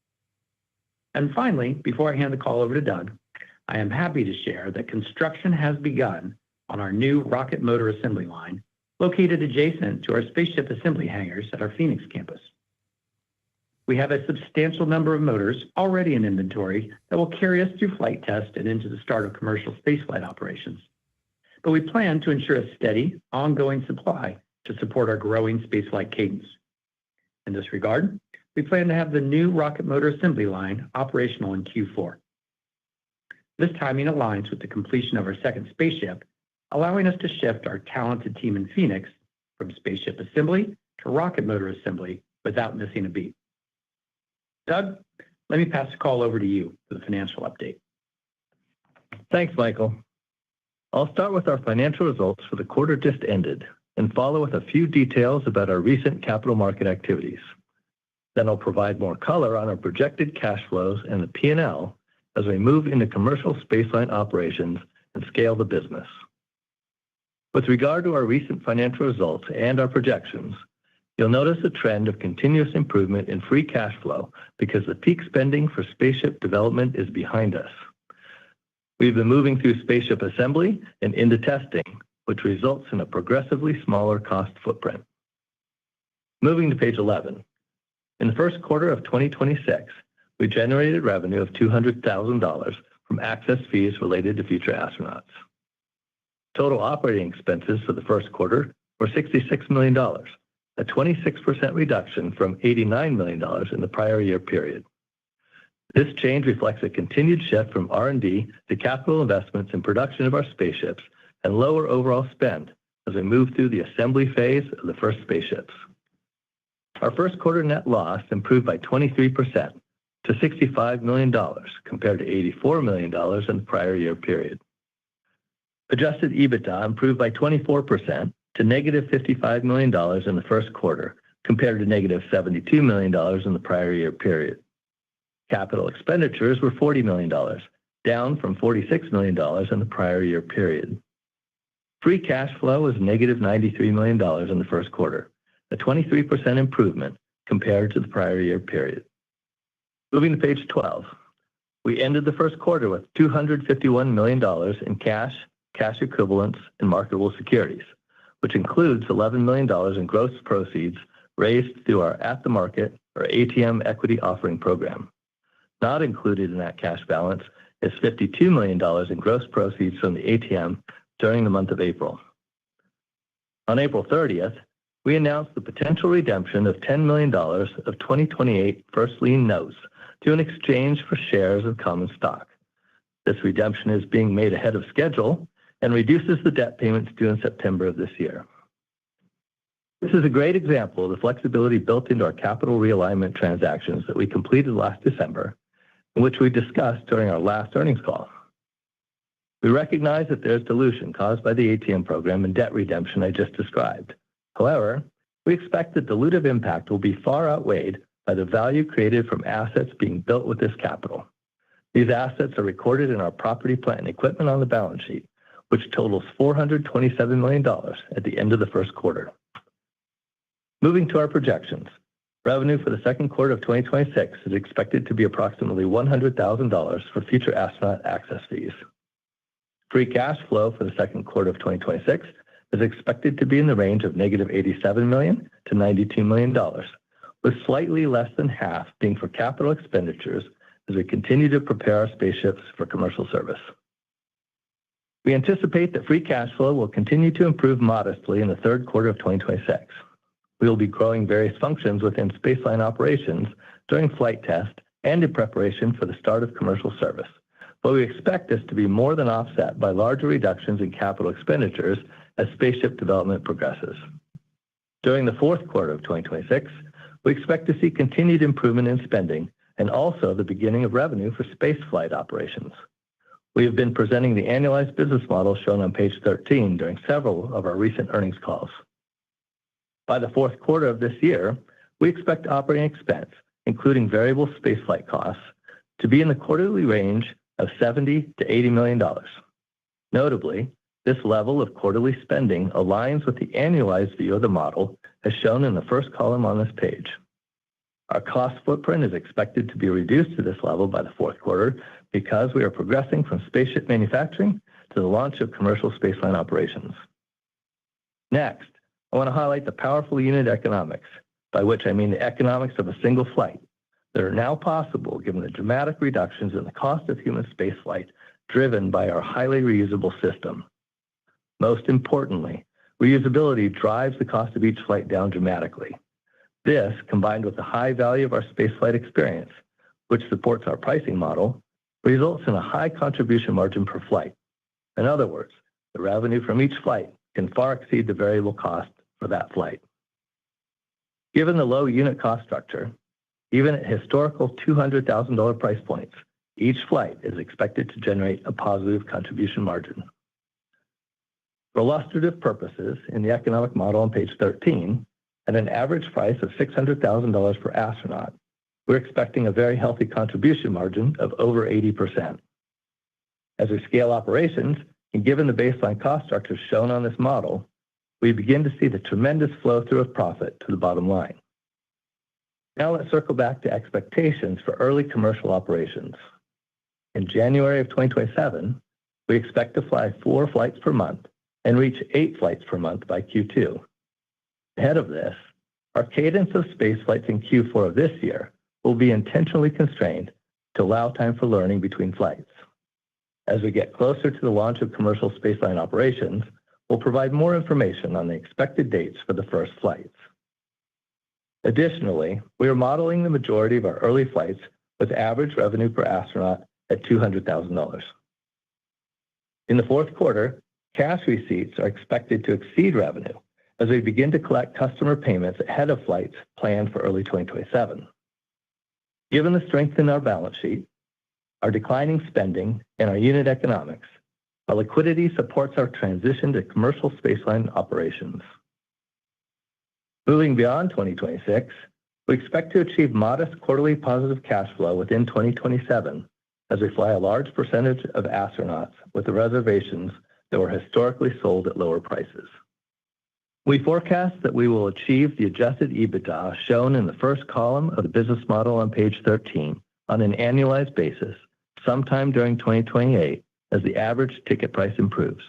Speaker 4: And finally, before I hand the call over to Doug, I am happy to share that construction has begun on our new rocket motor assembly line located adjacent to our spaceship assembly hangars at our Phoenix campus. We have a substantial number of motors already in inventory that will carry us through flight test and into the start of commercial spaceflight operations. But we plan to ensure a steady, ongoing supply to support our growing spaceflight cadence. In this regard, we plan to have the new rocket motor assembly line operational in Q4. This timing aligns with the completion of our second spaceship, allowing us to shift our talented team in Phoenix from spaceship assembly to rocket motor assembly without missing a beat. Doug, let me pass the call over to you for the financial update.
Speaker 5: Thanks, Michael. I'll start with our financial results for the quarter just ended and follow with a few details about our recent capital market activities. Then I'll provide more color on our projected cash flows and the P&L as we move into commercial spaceflight operations and scale the business. With regard to our recent financial results and our projections, you'll notice a trend of continuous improvement in free cash flow because the peak spending for spaceship development is behind us. We've been moving through spaceship assembly and into testing, which results in a progressively smaller cost footprint. Moving to page 11. In the first quarter of 2026, we generated revenue of $200,000 from access fees related to future astronauts. Total operating expenses for the first quarter were $66 million, a 26% reduction from $89 million in the prior year period. This change reflects a continued shift from R&D to capital investments in production of our spaceships and lower overall spend as we move through the assembly phase of the first spaceships. Our first quarter net loss improved by 23% to $65 million compared to $84 million in the prior year period. Adjusted EBITDA improved by 24% to negative $55 million in the first quarter compared to negative $72 million in the prior year period. Capital expenditures were $40 million, down from $46 million in the prior year period. Free cash flow was negative $93 million in the first quarter, a 23% improvement compared to the prior year period. Moving to page 12, we ended the first quarter with $251 million in cash, cash equivalents, and marketable securities, which includes $11 million in gross proceeds raised through our at-the-market or ATM equity offering program. Not included in that cash balance is $52 million in gross proceeds from the ATM during the month of April. On April 30th, we announced the potential redemption of $10 million of 2028 first lien notes to an exchange for shares of common stock. This redemption is being made ahead of schedule and reduces the debt payments due in September of this year. This is a great example of the flexibility built into our capital realignment transactions that we completed last December, in which we discussed during our last earnings call. We recognize that there's dilution caused by the ATM program and debt redemption I just described. However, we expect the dilutive impact will be far outweighed by the value created from assets being built with this capital. These assets are recorded in our property, plant, and equipment on the balance sheet, which totals $427 million at the end of the first quarter. Moving to our projections, revenue for the second quarter of 2026 is expected to be approximately $100,000 for future astronaut access fees. Free cash flow for the second quarter of 2026 is expected to be in the range of negative $87 million to $92 million, with slightly less than half being for capital expenditures as we continue to prepare our spaceships for commercial service. We anticipate that free cash flow will continue to improve modestly in the third quarter of 2026. We will be growing various functions within spaceline operations during flight test and in preparation for the start of commercial service, but we expect this to be more than offset by larger reductions in capital expenditures as spaceship development progresses. During the fourth quarter of 2026, we expect to see continued improvement in spending and also the beginning of revenue for spaceflight operations. We have been presenting the annualized business model shown on page 13 during several of our recent earnings calls. By the fourth quarter of this year, we expect operating expense, including variable spaceflight costs, to be in the quarterly range of $70 to $80 million. Notably, this level of quarterly spending aligns with the annualized view of the model as shown in the first column on this page. Our cost footprint is expected to be reduced to this level by the fourth quarter because we are progressing from spaceship manufacturing to the launch of commercial spaceline operations. Next, I want to highlight the powerful unit economics, by which I mean the economics of a single flight, that are now possible given the dramatic reductions in the cost of human spaceflight driven by our highly reusable system. Most importantly, reusability drives the cost of each flight down dramatically. This, combined with the high value of our spaceflight experience, which supports our pricing model, results in a high contribution margin per flight. In other words, the revenue from each flight can far exceed the variable cost for that flight. Given the low unit cost structure, even at historical $200,000 price points, each flight is expected to generate a positive contribution margin. For illustrative purposes, in the economic model on page 13, at an average price of $600,000 per astronaut, we're expecting a very healthy contribution margin of over 80%. As we scale operations, and given the baseline cost structure shown on this model, we begin to see the tremendous flow through of profit to the bottom line. Now let's circle back to expectations for early commercial operations. In January of 2027, we expect to fly 4 flights per month and reach 8 flights per month by Q2. Ahead of this, our cadence of space flights in Q4 of this year will be intentionally constrained to allow time for learning between flights. As we get closer to the launch of commercial spaceline operations, we'll provide more information on the expected dates for the first flights. Additionally, we are modeling the majority of our early flights with average revenue per astronaut at $200,000. In the fourth quarter, cash receipts are expected to exceed revenue as we begin to collect customer payments ahead of flights planned for early 2027. Given the strength in our balance sheet, our declining spending, and our unit economics, our liquidity supports our transition to commercial spaceline operations. Moving beyond 2026, we expect to achieve modest quarterly positive cash flow within 2027 as we fly a large percentage of astronauts with the reservations that were historically sold at lower prices. We forecast that we will achieve the adjusted EBITDA shown in the first column of the business model on page 13 on an annualized basis sometime during 2028 as the average ticket price improves.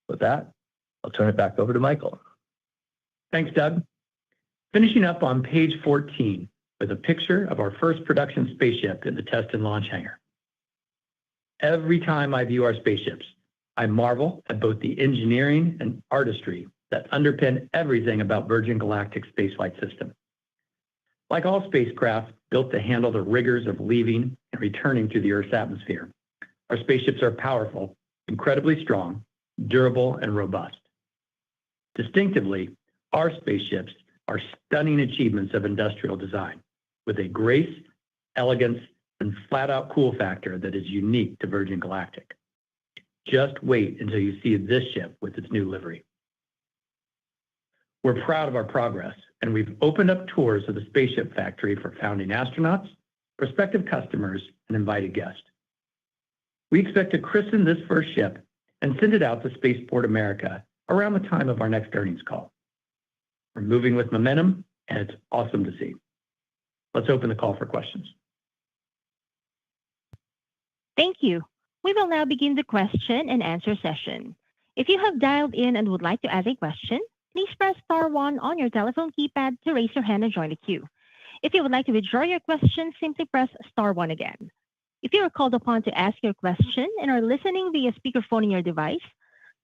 Speaker 5: With that, I'll turn it back over to Michael.
Speaker 4: Thanks, Doug. Finishing up on page 14 with a picture of our first production spaceship in the test and launch hangar. Every time I view our spaceships, I marvel at both the engineering and artistry that underpin everything about Virgin Galactic's spaceflight system. Like all spacecraft built to handle the rigors of leaving and returning through the Earth's atmosphere, our spaceships are powerful, incredibly strong, durable, and robust. Distinctively, our spaceships are stunning achievements of industrial design with a grace, elegance, and flat-out cool factor that is unique to Virgin Galactic. Just wait until you see this ship with its new livery. We're proud of our progress, and we've opened up tours of the spaceship factory for founding astronauts, prospective customers, and invited guests. We expect to christen this first ship and send it out to Spaceport America around the time of our next earnings call. We're moving with momentum, and it's awesome to see. Let's open the call for questions.
Speaker 2: Thank you. We will now begin the question and answer session. If you have dialed in and would like to ask a question, please press star 1 on your telephone keypad to raise your hand and join the queue. If you would like to withdraw your question, simply press star 1 again. If you are called upon to ask your question and are listening via speakerphone in your device,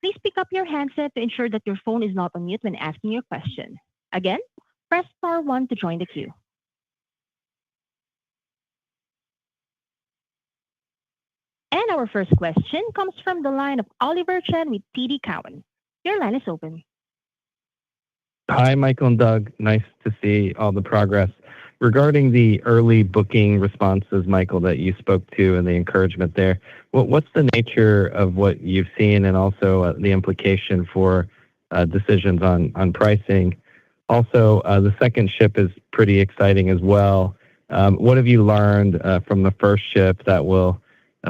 Speaker 2: please pick up your handset to ensure that your phone is not on mute when asking your question. Again, press star 1 to join the queue. And our first question comes from the line of Oliver Chen with TD Cowen. Your line is open.
Speaker 6: Hi, Michael and Doug. Nice to see all the progress. Regarding the early booking responses, Michael, that you spoke to and the encouragement there, what's the nature of what you've seen and also the implication for decisions on pricing? Also, the second ship is pretty exciting as well. What have you learned from the first ship that will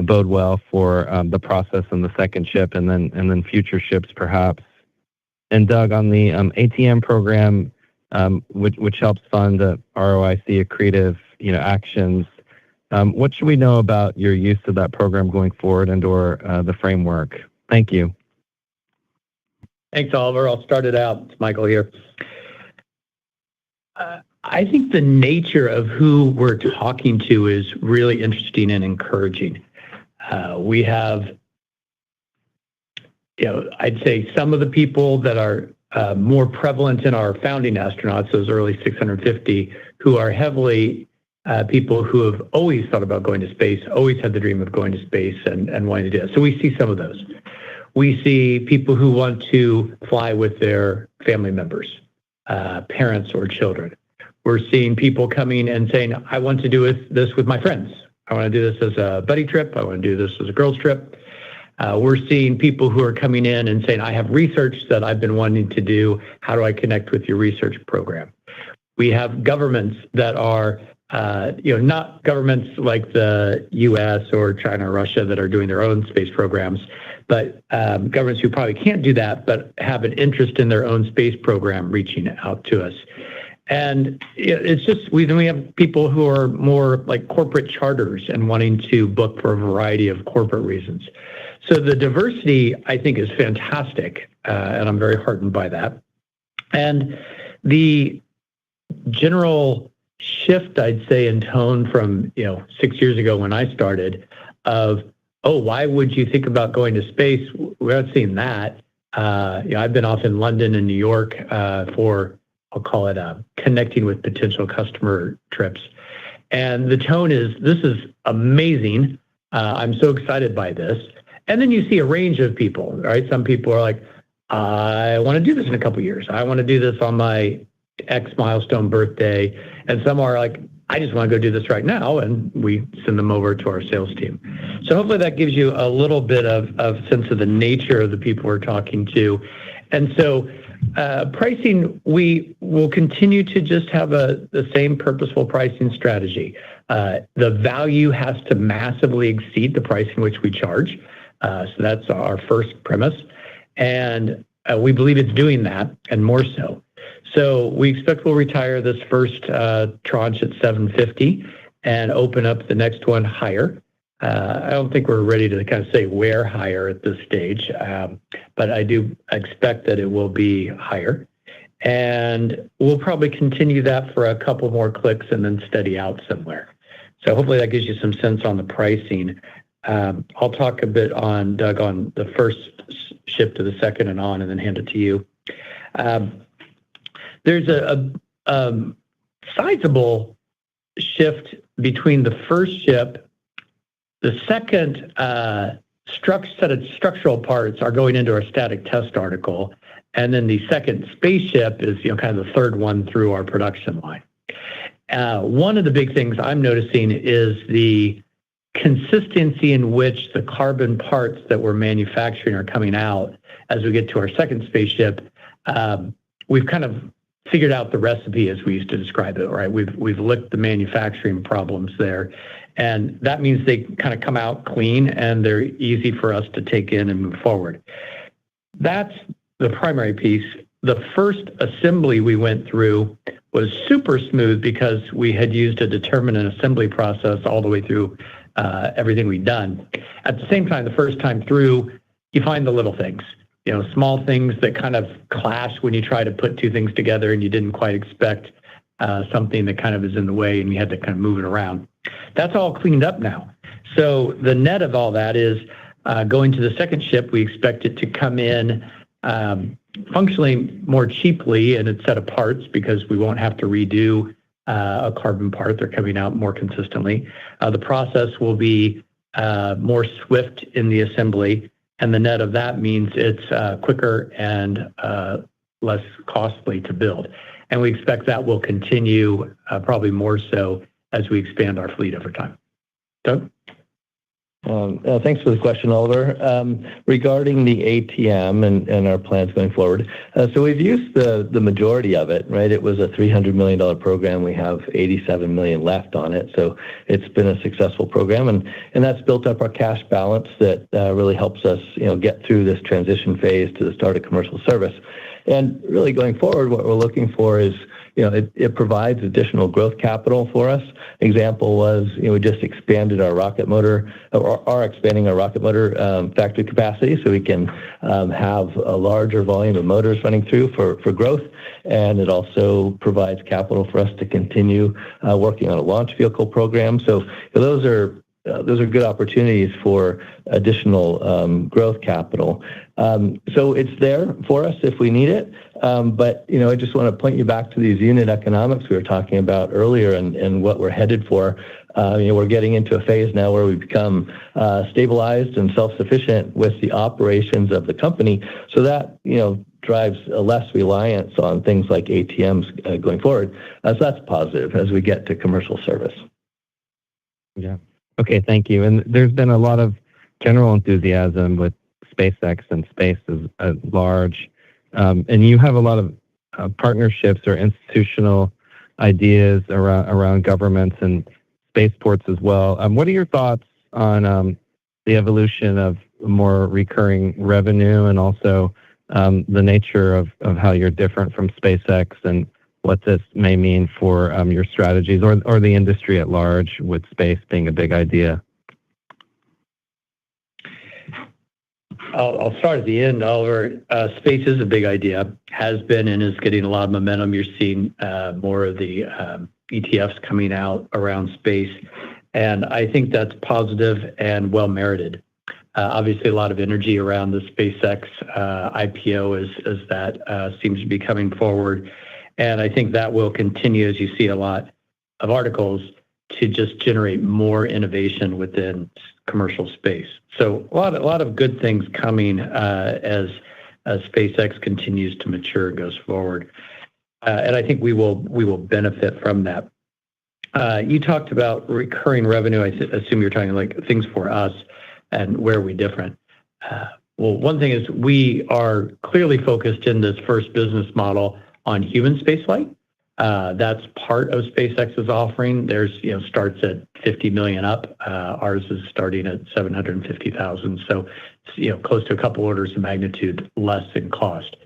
Speaker 6: bode well for the process in the second ship and then future ships perhaps? And Doug, on the ATM program, which helps fund the ROIC accretive actions, what should we know about your use of that program going forward and/or the framework? Thank you.
Speaker 4: Thanks, Oliver. I'll start it out. It's Michael here. I think the nature of who we're talking to is really interesting and encouraging. We have, I'd say some of the people that are more prevalent in our founding astronauts, those early 650, who are heavily people who have always thought about going to space, always had the dream of going to space and wanting to do it. So we see some of those. We see people who want to fly with their family members, parents or children. We're seeing people coming and saying, I want to do this with my friends. I want to do this as a buddy trip. I want to do this as a girls trip. We're seeing people who are coming in and saying, I have research that I've been wanting to do. How do I connect with your research program? We have governments that are, not governments like the US or China or Russia that are doing their own space programs, but governments who probably can't do that, but have an interest in their own space program reaching out to us. And it's just, we have people who are more like corporate charters and wanting to book for a variety of corporate reasons. So the diversity, I think, is fantastic, and I'm very heartened by that. And the general shift, I'd say, in tone from 6 years ago when I started, of why would you think about going to space? We're not seeing that. I've been off in London and New York for, I'll call it connecting with potential customer trips. And the tone is, this is amazing. I'm so excited by this. And then you see a range of people, right? Some people are like, I want to do this in a couple of years. I want to do this on my X milestone birthday. And some are like, I just want to go do this right now. And we send them over to our sales team. So hopefully that gives you a little bit of sense of the nature of the people we're talking to. And so Pricing, we will continue to just have the same purposeful pricing strategy. The value has to massively exceed the price in which we charge. So that's our first premise. And we believe it's doing that and more so. So we expect we'll retire this first tranche at 750 and open up the next one higher. I don't think we're ready to kind of say where higher at this stage, but I do expect that it will be higher. And we'll probably continue that for a couple more clicks and then steady out somewhere. So hopefully that gives you some sense on the pricing. I'll talk a bit on, Doug, on the first ship to the second and on, and then hand it to you. There's a sizable shift between the first ship. The second set of structural parts are going into our static test article, and then the second spaceship is kind of the third one through our production line. One of the big things I'm noticing is the consistency in which the carbon parts that we're manufacturing are coming out as we get to our second spaceship. We've kind of figured out the recipe as we used to describe it, right? We've licked the manufacturing problems there. And that means they kind of come out clean and they're easy for us to take in and move forward. That's the primary piece. The first assembly we went through was super smooth because we had used a determinant assembly process all the way through everything we'd done. At the same time, the first time through, you find the little things, small things that kind of clash when you try to put two things together and you didn't quite expect something that kind of is in the way and you had to kind of move it around. That's all cleaned up now. So the net of all that is going to the second ship, we expect it to come in functionally more cheaply in its set of parts because we won't have to redo a carbon part. They're coming out more consistently. The process will be more swift in the assembly, and the net of that means it's quicker and less costly to build. And we expect that will continue probably more so as we expand our fleet over time. Doug?
Speaker 5: Thanks for the question, Oliver. Regarding the ATM and our plans going forward, so we've used the majority of it, right? It was a $300 million program. We have $87 million left on it, so it's been a successful program, and that's built up our cash balance that really helps us, get through this transition phase to the start of commercial service. And really going forward, what we're looking for is, it provides additional growth capital for us. Example was, we just expanded our rocket motor, or are expanding our rocket motor factory capacity so we can have a larger volume of motors running through for growth. And it also provides capital for us to continue working on a launch vehicle program. So those are good opportunities for additional growth capital. So it's there for us if we need it. But, I just want to point you back to these unit economics we were talking about earlier and what we're headed for. We're getting into a phase now where we become stabilized and self-sufficient with the operations of the company. So that, drives a less reliance on things like ATMs going forward. So that's positive as we get to commercial service.
Speaker 6: Yeah. Okay, thank you. And there's been a lot of general enthusiasm with SpaceX and space as large. And you have a lot of partnerships or institutional ideas around governments and spaceports as well. What are your thoughts on the evolution of more recurring revenue and also the nature of how you're different from SpaceX and what this may mean for your strategies or the industry at large with space being a big idea?
Speaker 4: I'll start at the end, Oliver. Space is a big idea, has been and is getting a lot of momentum. You're seeing more of the ETFs coming out around space. And I think that's positive and well-merited. Obviously, a lot of energy around the SpaceX IPO as that seems to be coming forward. And I think that will continue as you see a lot of articles to just generate more innovation within commercial space. So a lot of good things coming as SpaceX continues to mature and goes forward. And I think we will benefit from that. You talked about recurring revenue. I assume you're talking like things for us and where are we different. Well, one thing is we are clearly focused in this first business model on human spaceflight. That's part of SpaceX's offering. There's, starts at 50 million up. Ours is starting at 750,000. So it's, close to a couple orders of magnitude less in cost.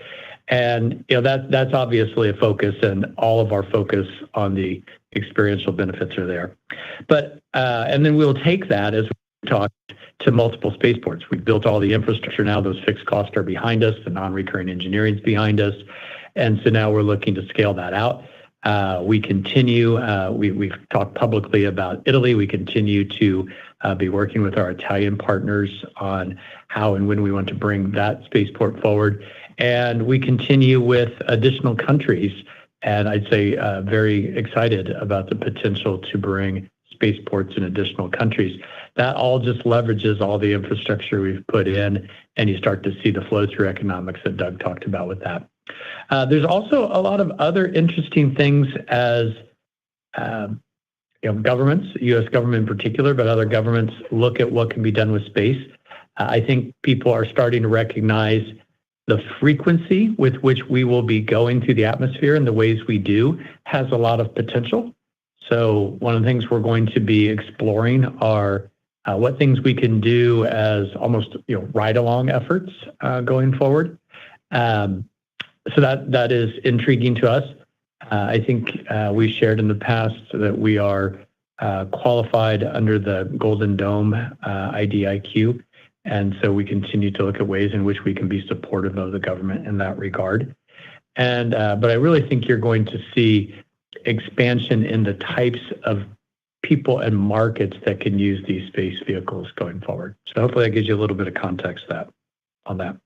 Speaker 4: And, that's obviously a focus, and all of our focus on the experiential benefits are there. But, and then we'll take that as we talk to multiple spaceports. We've built all the infrastructure now. Those fixed costs are behind us. The non-recurring engineering is behind us. And so now we're looking to scale that out. We continue, we've talked publicly about Italy. We continue to be working with our Italian partners on how and when we want to bring that spaceport forward. And we continue with additional countries. And I'd say very excited about the potential to bring spaceports in additional countries. That all just leverages all the infrastructure we've put in, and you start to see the flow-through economics that Doug talked about with that. There's also a lot of other interesting things as governments, U.S. government in particular, but other governments look at what can be done with space. I think people are starting to recognize the frequency with which we will be going through the atmosphere and the ways we do has a lot of potential. So one of the things we're going to be exploring are what things we can do as almost ride-along efforts going forward. So that is intriguing to us. I think we shared in the past that we are qualified under the Golden Dome IDIQ. And so we continue to look at ways in which we can be supportive of the government in that regard. And but I really think you're going to see expansion in the types of people and markets that can use these space vehicles going forward. So hopefully that gives you a little bit of context on that.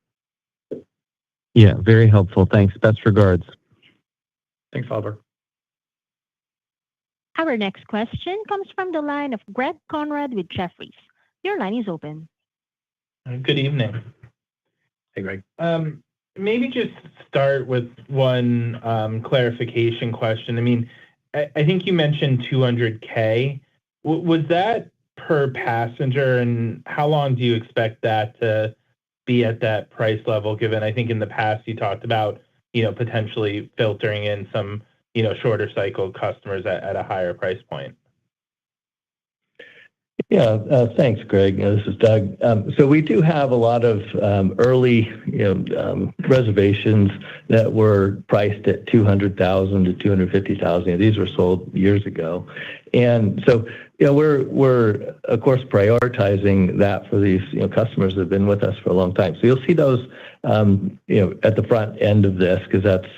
Speaker 6: Yeah, very helpful. Thanks. Best regards.
Speaker 4: Thanks, Oliver.
Speaker 2: Our next question comes from the line of Greg Conrad with Jefferies. Your line is open.
Speaker 7: Good evening.
Speaker 4: Hey, Greg.
Speaker 7: Maybe just start with one clarification question. I mean, I think you mentioned 200K. Was that per passenger, and how long do you expect that to be at that price level, given I think in the past you talked about, potentially filtering in some, shorter cycle customers at a higher price point?
Speaker 5: Yeah, thanks, Greg. This is Doug. So we do have a lot of early, reservations that were priced at 200,000 to 250,000. These were sold years ago, and so we're of course prioritizing that for these customers that have been with us for a long time. So you'll see those at the front end of this because that's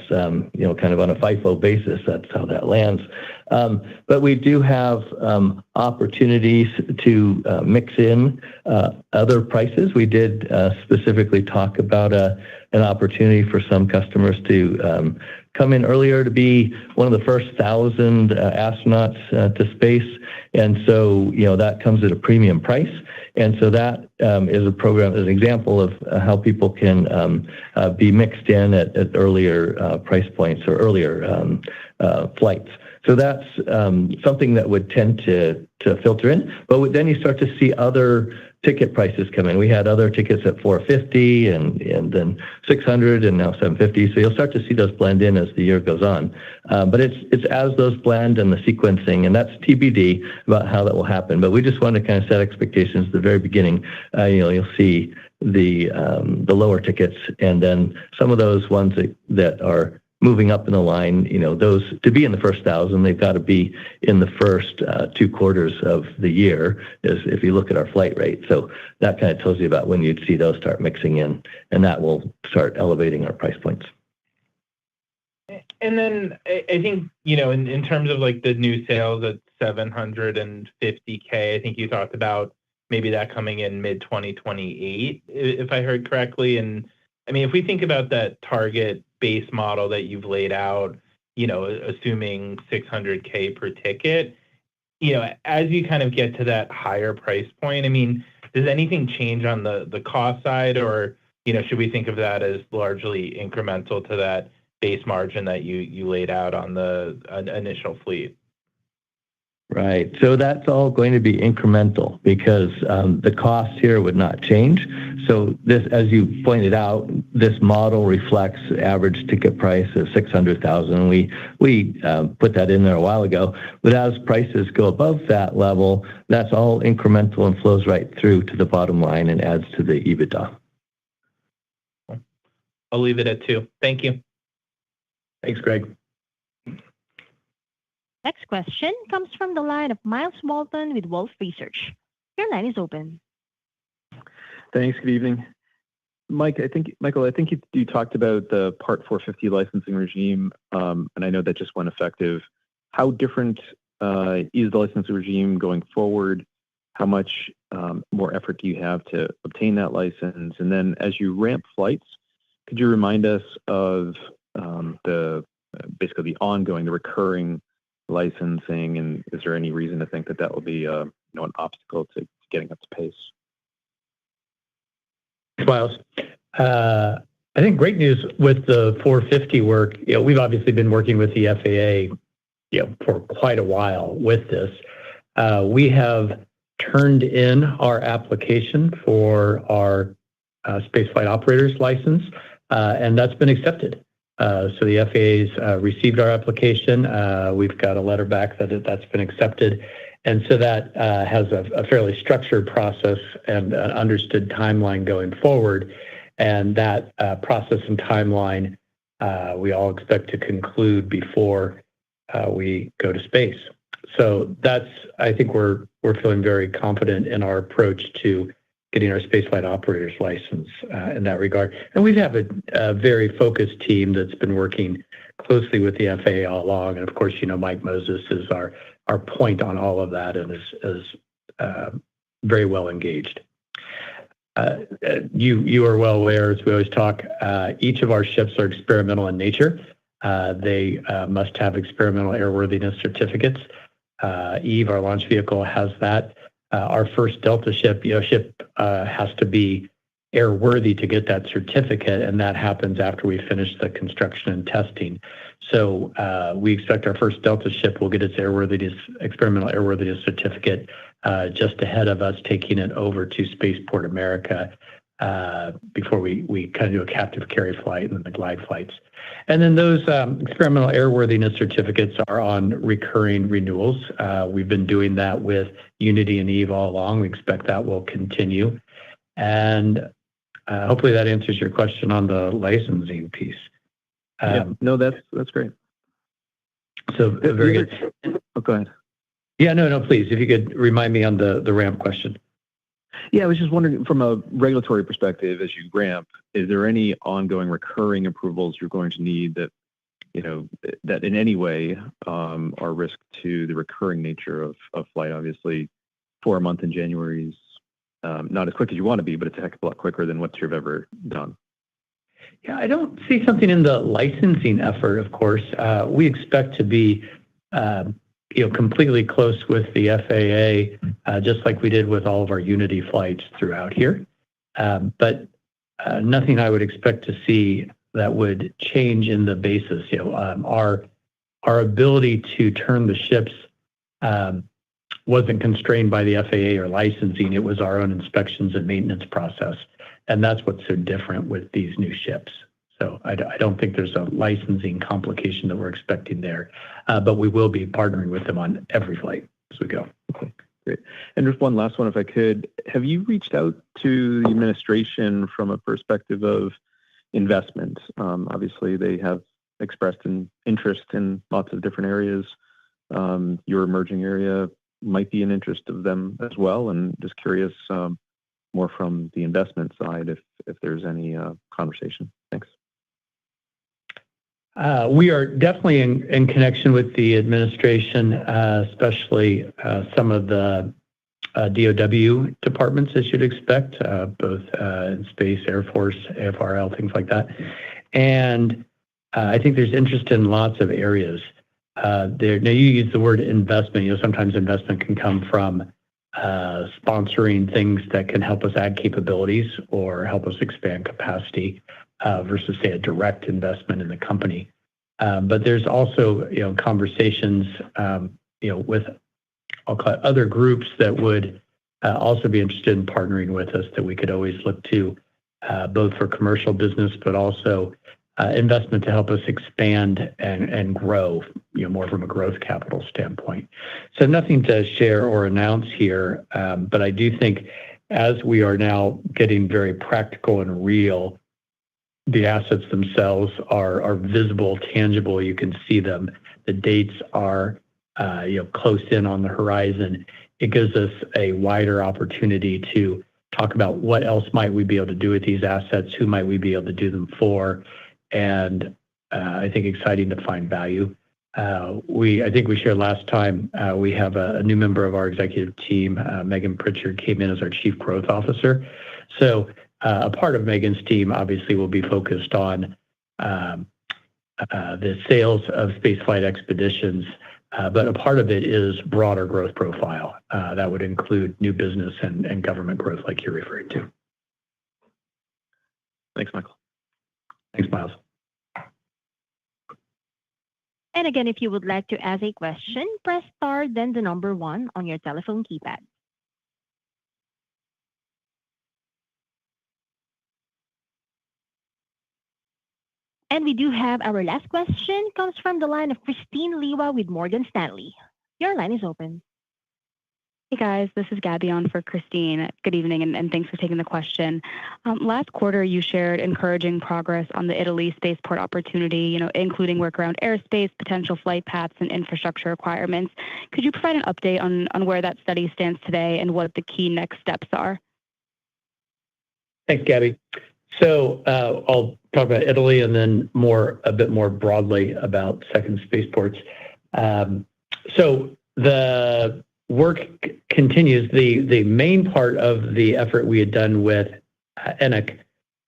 Speaker 5: kind of on a FIFO basis. That's how that lands. But we do have opportunities to mix in other prices. We did specifically talk about an opportunity for some customers to come in earlier to be one of the first 1,000 astronauts to space. And so, that comes at a premium price. And so that is a program, as an example of how people can be mixed in at earlier price points or earlier flights. So that's something that would tend to filter in. But then you start to see other ticket prices come in. We had other tickets at $450 and then $600 and now $750. So you'll start to see those blend in as the year goes on. But it's as those blend and the sequencing, and that's TBD about how that will happen. But we just want to kind of set expectations at the very beginning. You'll see the lower tickets, and then some of those ones that are moving up in the line, those to be in the first 1,000, they've got to be in the first 2 quarters of the year, if you look at our flight rate. So that kind of tells you about when you'd see those start mixing in, and that will start elevating our price points.
Speaker 7: And then I think, in terms of like the new sales at 750K, I think you talked about maybe that coming in mid-2028, if I heard correctly. And I mean, if we think about that target base model that you've laid out, assuming 600K per ticket, as you kind of get to that higher price point, I mean, does anything change on the cost side, or, should we think of that as largely incremental to that base margin that you laid out on the initial fleet?
Speaker 5: Right. So that's all going to be incremental because the cost here would not change. So this, as you pointed out, this model reflects average ticket price of $600,000. We put that in there a while ago. But as prices go above that level, that's all incremental and flows right through to the bottom line and adds to the EBITDA.
Speaker 7: I'll leave it at 2. Thank you.
Speaker 4: Thanks, Greg.
Speaker 2: Next question comes from the line of Miles Walton with Wolfe Research. Your line is open.
Speaker 8: Thanks. Good evening. Michael, I think you talked about the Part 450 licensing regime, and I know that just went effective. How different is the licensing regime going forward? How much more effort do you have to obtain that license? And then as you ramp flights, could you remind us of basically the ongoing, the recurring licensing, and is there any reason to think that will be an obstacle to getting up to pace?
Speaker 4: Miles, I think great news with the 450 work. We've obviously been working with the FAA, for quite a while with this. We have turned in our application for our spaceflight operator's license, and that's been accepted. So the FAA's received our application. We've got a letter back that's been accepted. And so that has a fairly structured process and an understood timeline going forward. And that process and timeline we all expect to conclude before we go to space. So I think we're feeling very confident in our approach to getting our spaceflight operator's license in that regard. And we have a very focused team that's been working closely with the FAA all along. And of course, Mike Moses is our point on all of that and is very well engaged. You are well aware, as we always talk, each of our ships are experimental in nature. They must have experimental airworthiness certificates. Eve, our launch vehicle, has that. Our first Delta ship, has to be airworthy to get that certificate, and that happens after we finish the construction and testing. So we expect our first Delta ship will get its experimental airworthiness certificate just ahead of us taking it over to Spaceport America before we kind of do a captive carry flight and then the glide flights. And then those experimental airworthiness certificates are on recurring renewals. We've been doing that with Unity and Eve all along. We expect that will continue. And hopefully that answers your question on the licensing piece.
Speaker 8: No, that's great.
Speaker 4: So very good.
Speaker 8: Oh, go ahead.
Speaker 4: Yeah, no, please. If you could remind me on the ramp question.
Speaker 8: Yeah, I was just wondering from a regulatory perspective, as you ramp, is there any ongoing recurring approvals you're going to need that, that in any way are risk to the recurring nature of flight? Obviously, 4 months in January is not as quick as you want to be, but it's a heck of a lot quicker than what you've ever done.
Speaker 4: Yeah, I don't see something in the licensing effort, of course. We expect to be completely close with the FAA, just like we did with all of our Unity flights throughout here. But nothing I would expect to see that would change in the basis. Our ability to turn the ships wasn't constrained by the FAA or licensing. It was our own inspections and maintenance process. And that's what's so different with these new ships. So I don't think there's a licensing complication that we're expecting there, but we will be partnering with them on every flight as we go.
Speaker 8: Okay, great. And just one last one, if I could. Have you reached out to the administration from a perspective of investment? Obviously, they have expressed an interest in lots of different areas. Your emerging area might be an interest of them as well. And just curious more from the investment side if there's any conversation. Thanks.
Speaker 4: We are definitely in connection with the administration, especially some of the DOW departments, as you'd expect, both in Space, Air Force, AFRL, things like that. And I think there's interest in lots of areas. Now, you use the word investment. Sometimes investment can come from sponsoring things that can help us add capabilities or help us expand capacity versus, say, a direct investment in the company. But there's also, conversations, with I'll call it other groups that would also be interested in partnering with us that we could always look to both for commercial business, but also investment to help us expand and grow, more from a growth capital standpoint. So nothing to share or announce here, but I do think as we are now getting very practical and real, the assets themselves are visible, tangible. You can see them. The dates are close in on the horizon. It gives us a wider opportunity to talk about what else might we be able to do with these assets, who might we be able to do them for, and I think exciting to find value. I think we shared last time, we have a new member of our executive team, Megan Pritchard, came in as our Chief Growth Officer. So a part of Megan's team obviously will be focused on the sales of spaceflight expeditions, but a part of it is broader growth profile. That would include new business and government growth like you're referring to.
Speaker 8: Thanks, Michael.
Speaker 4: Thanks, Miles.
Speaker 2: And again, if you would like to ask a question, press star, then the number 1 on your telephone keypad. And we do have our last question, comes from the line of Christine Liwa with Morgan Stanley. Your line is open.
Speaker 9: Hey guys, this is Gabby on for Christine. Good evening, and thanks for taking the question. Last quarter, you shared encouraging progress on the Italy spaceport opportunity, including work around airspace, potential flight paths, and infrastructure requirements. Could you provide an update on where that study stands today and what the key next steps are?
Speaker 4: Thanks, Gabby. So I'll talk about Italy and then a bit more broadly about second spaceports. So the work continues. The main part of the effort we had done with ENAC,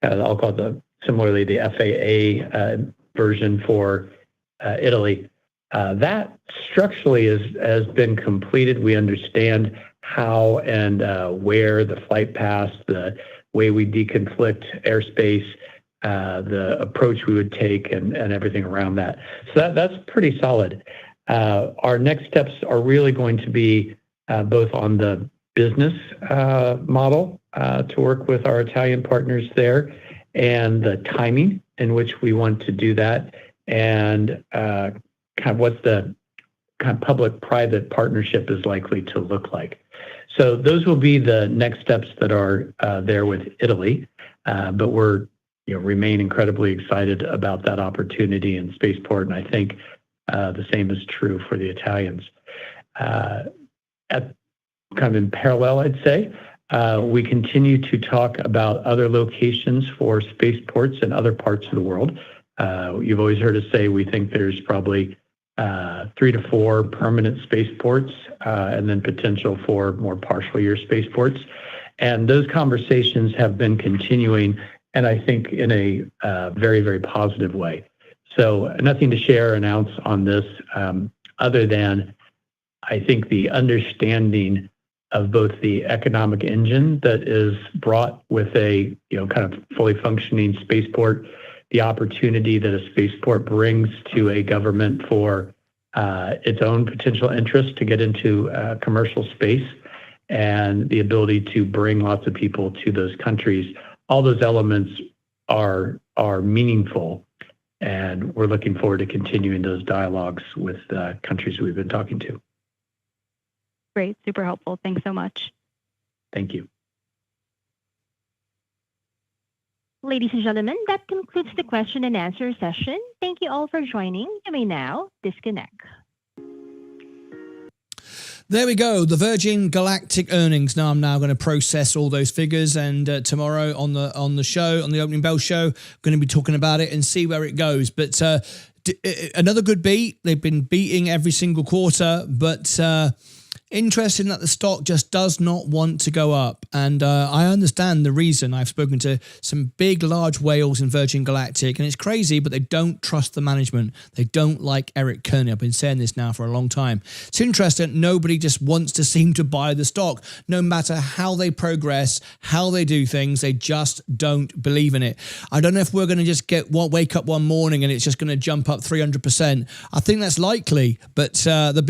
Speaker 4: I'll call it similarly the FAA version for Italy, that structurally has been completed. We understand how and where the flight paths, the way we deconflict airspace, the approach we would take, and everything around that. So that's pretty solid. Our next steps are really going to be both on the business model to work with our Italian partners there, and the timing in which we want to do that, and kind of what the kind of public-private partnership is likely to look like. So those will be the next steps that are there with Italy, but we're remain incredibly excited about that opportunity in spaceport, and I think the same is true for the Italians. Kind of in parallel, I'd say, we continue to talk about other locations for spaceports in other parts of the world. You've always heard us say we think there's probably 3 to 4 permanent spaceports, and then potential for more partial year spaceports. And those conversations have been continuing, and I think in a very, very positive way. So nothing to share or announce on this, other than I think the understanding of both the economic engine that is brought with a kind of fully functioning spaceport, the opportunity that a spaceport brings to a government for its own potential interest to get into commercial space, and the ability to bring lots of people to those countries. All those elements are meaningful, and we're looking forward to continuing those dialogues with countries we've been talking to.
Speaker 9: Great, super helpful. Thanks so much.
Speaker 4: Thank you.
Speaker 2: Ladies and gentlemen, that concludes the question and answer session. Thank you all for joining. You may now disconnect.
Speaker 1: There we go, the Virgin Galactic earnings. Now I'm going to process all those figures, and tomorrow on the show, on the Opening Bell show, going to be talking about it and see where it goes. But another good beat. They've been beating every single quarter, but interesting that the stock just does not want to go up. And I understand the reason. I've spoken to some big, large whales in Virgin Galactic, and it's crazy, but they don't trust the management. They don't like Eric Kearney. I've been saying this now for a long time. It's interesting. Nobody just wants to seem to buy the stock. No matter how they progress, how they do things, they just don't believe in it. I don't know if we're going to just wake up one morning and it's just going to jump up 300%. I think that's likely, but the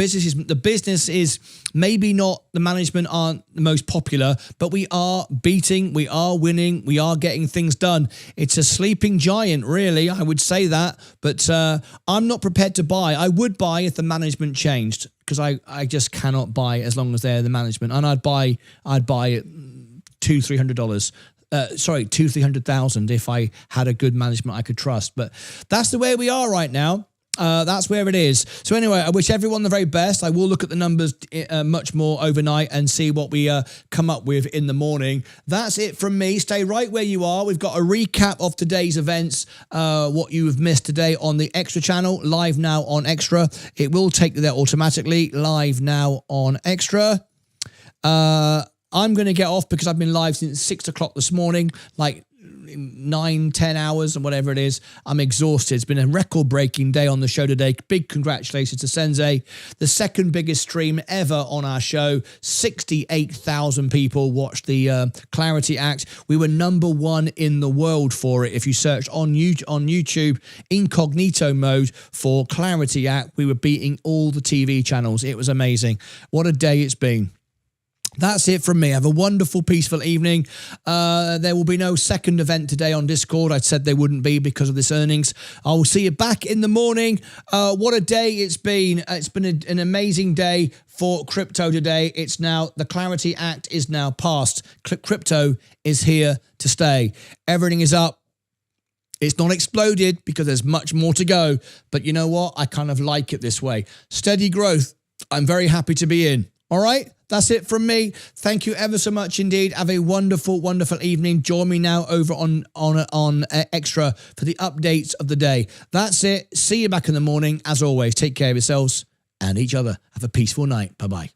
Speaker 1: business is Maybe not, the management aren't the most popular, but we are beating, we are winning, we are getting things done. It's a sleeping giant, really, I would say that. But I'm not prepared to buy. I would buy if the management changed, because I just cannot buy as long as they're the management. And I'd buy $200-300. $200,000 if I had a good management I could trust. But that's the way we are right now. That's where it is. So anyway, I wish everyone the very best. I will look at the numbers much more overnight and see what we come up with in the morning. That's it from me. Stay right where you are. We've got a recap of today's events, what you have missed today on the Extra channel, live now on Extra. It will take you there automatically, live now on Extra. I'm going to get off because I've been live since 6 o'clock this morning, like 9-10 hours and whatever it is. I'm exhausted. It's been a record-breaking day on the show today. Big congratulations to Sensei. The second biggest stream ever on our show. 68,000 people watched the Clarity Act. We were #1 in the world for it. If you search on YouTube, incognito mode for Clarity Act, we were beating all the TV channels. It was amazing. What a day it's been. That's it from me. Have a wonderful, peaceful evening. There will be no second event today on Discord. I said there wouldn't be because of this earnings. I will see you back in the morning. What a day it's been. It's been an amazing day for crypto today. It's now, the Clarity Act is now passed. Crypto is here to stay. Everything is up. It's not exploded because there's much more to go. But you know what? I kind of like it this way. Steady growth. I'm very happy to be in. All right, that's it from me. Thank you ever so much indeed. Have a wonderful, wonderful evening. Join me now over on Extra for the updates of the day. That's it. See you back in the morning. As always, take care of yourselves and each other. Have a peaceful night. Bye-bye.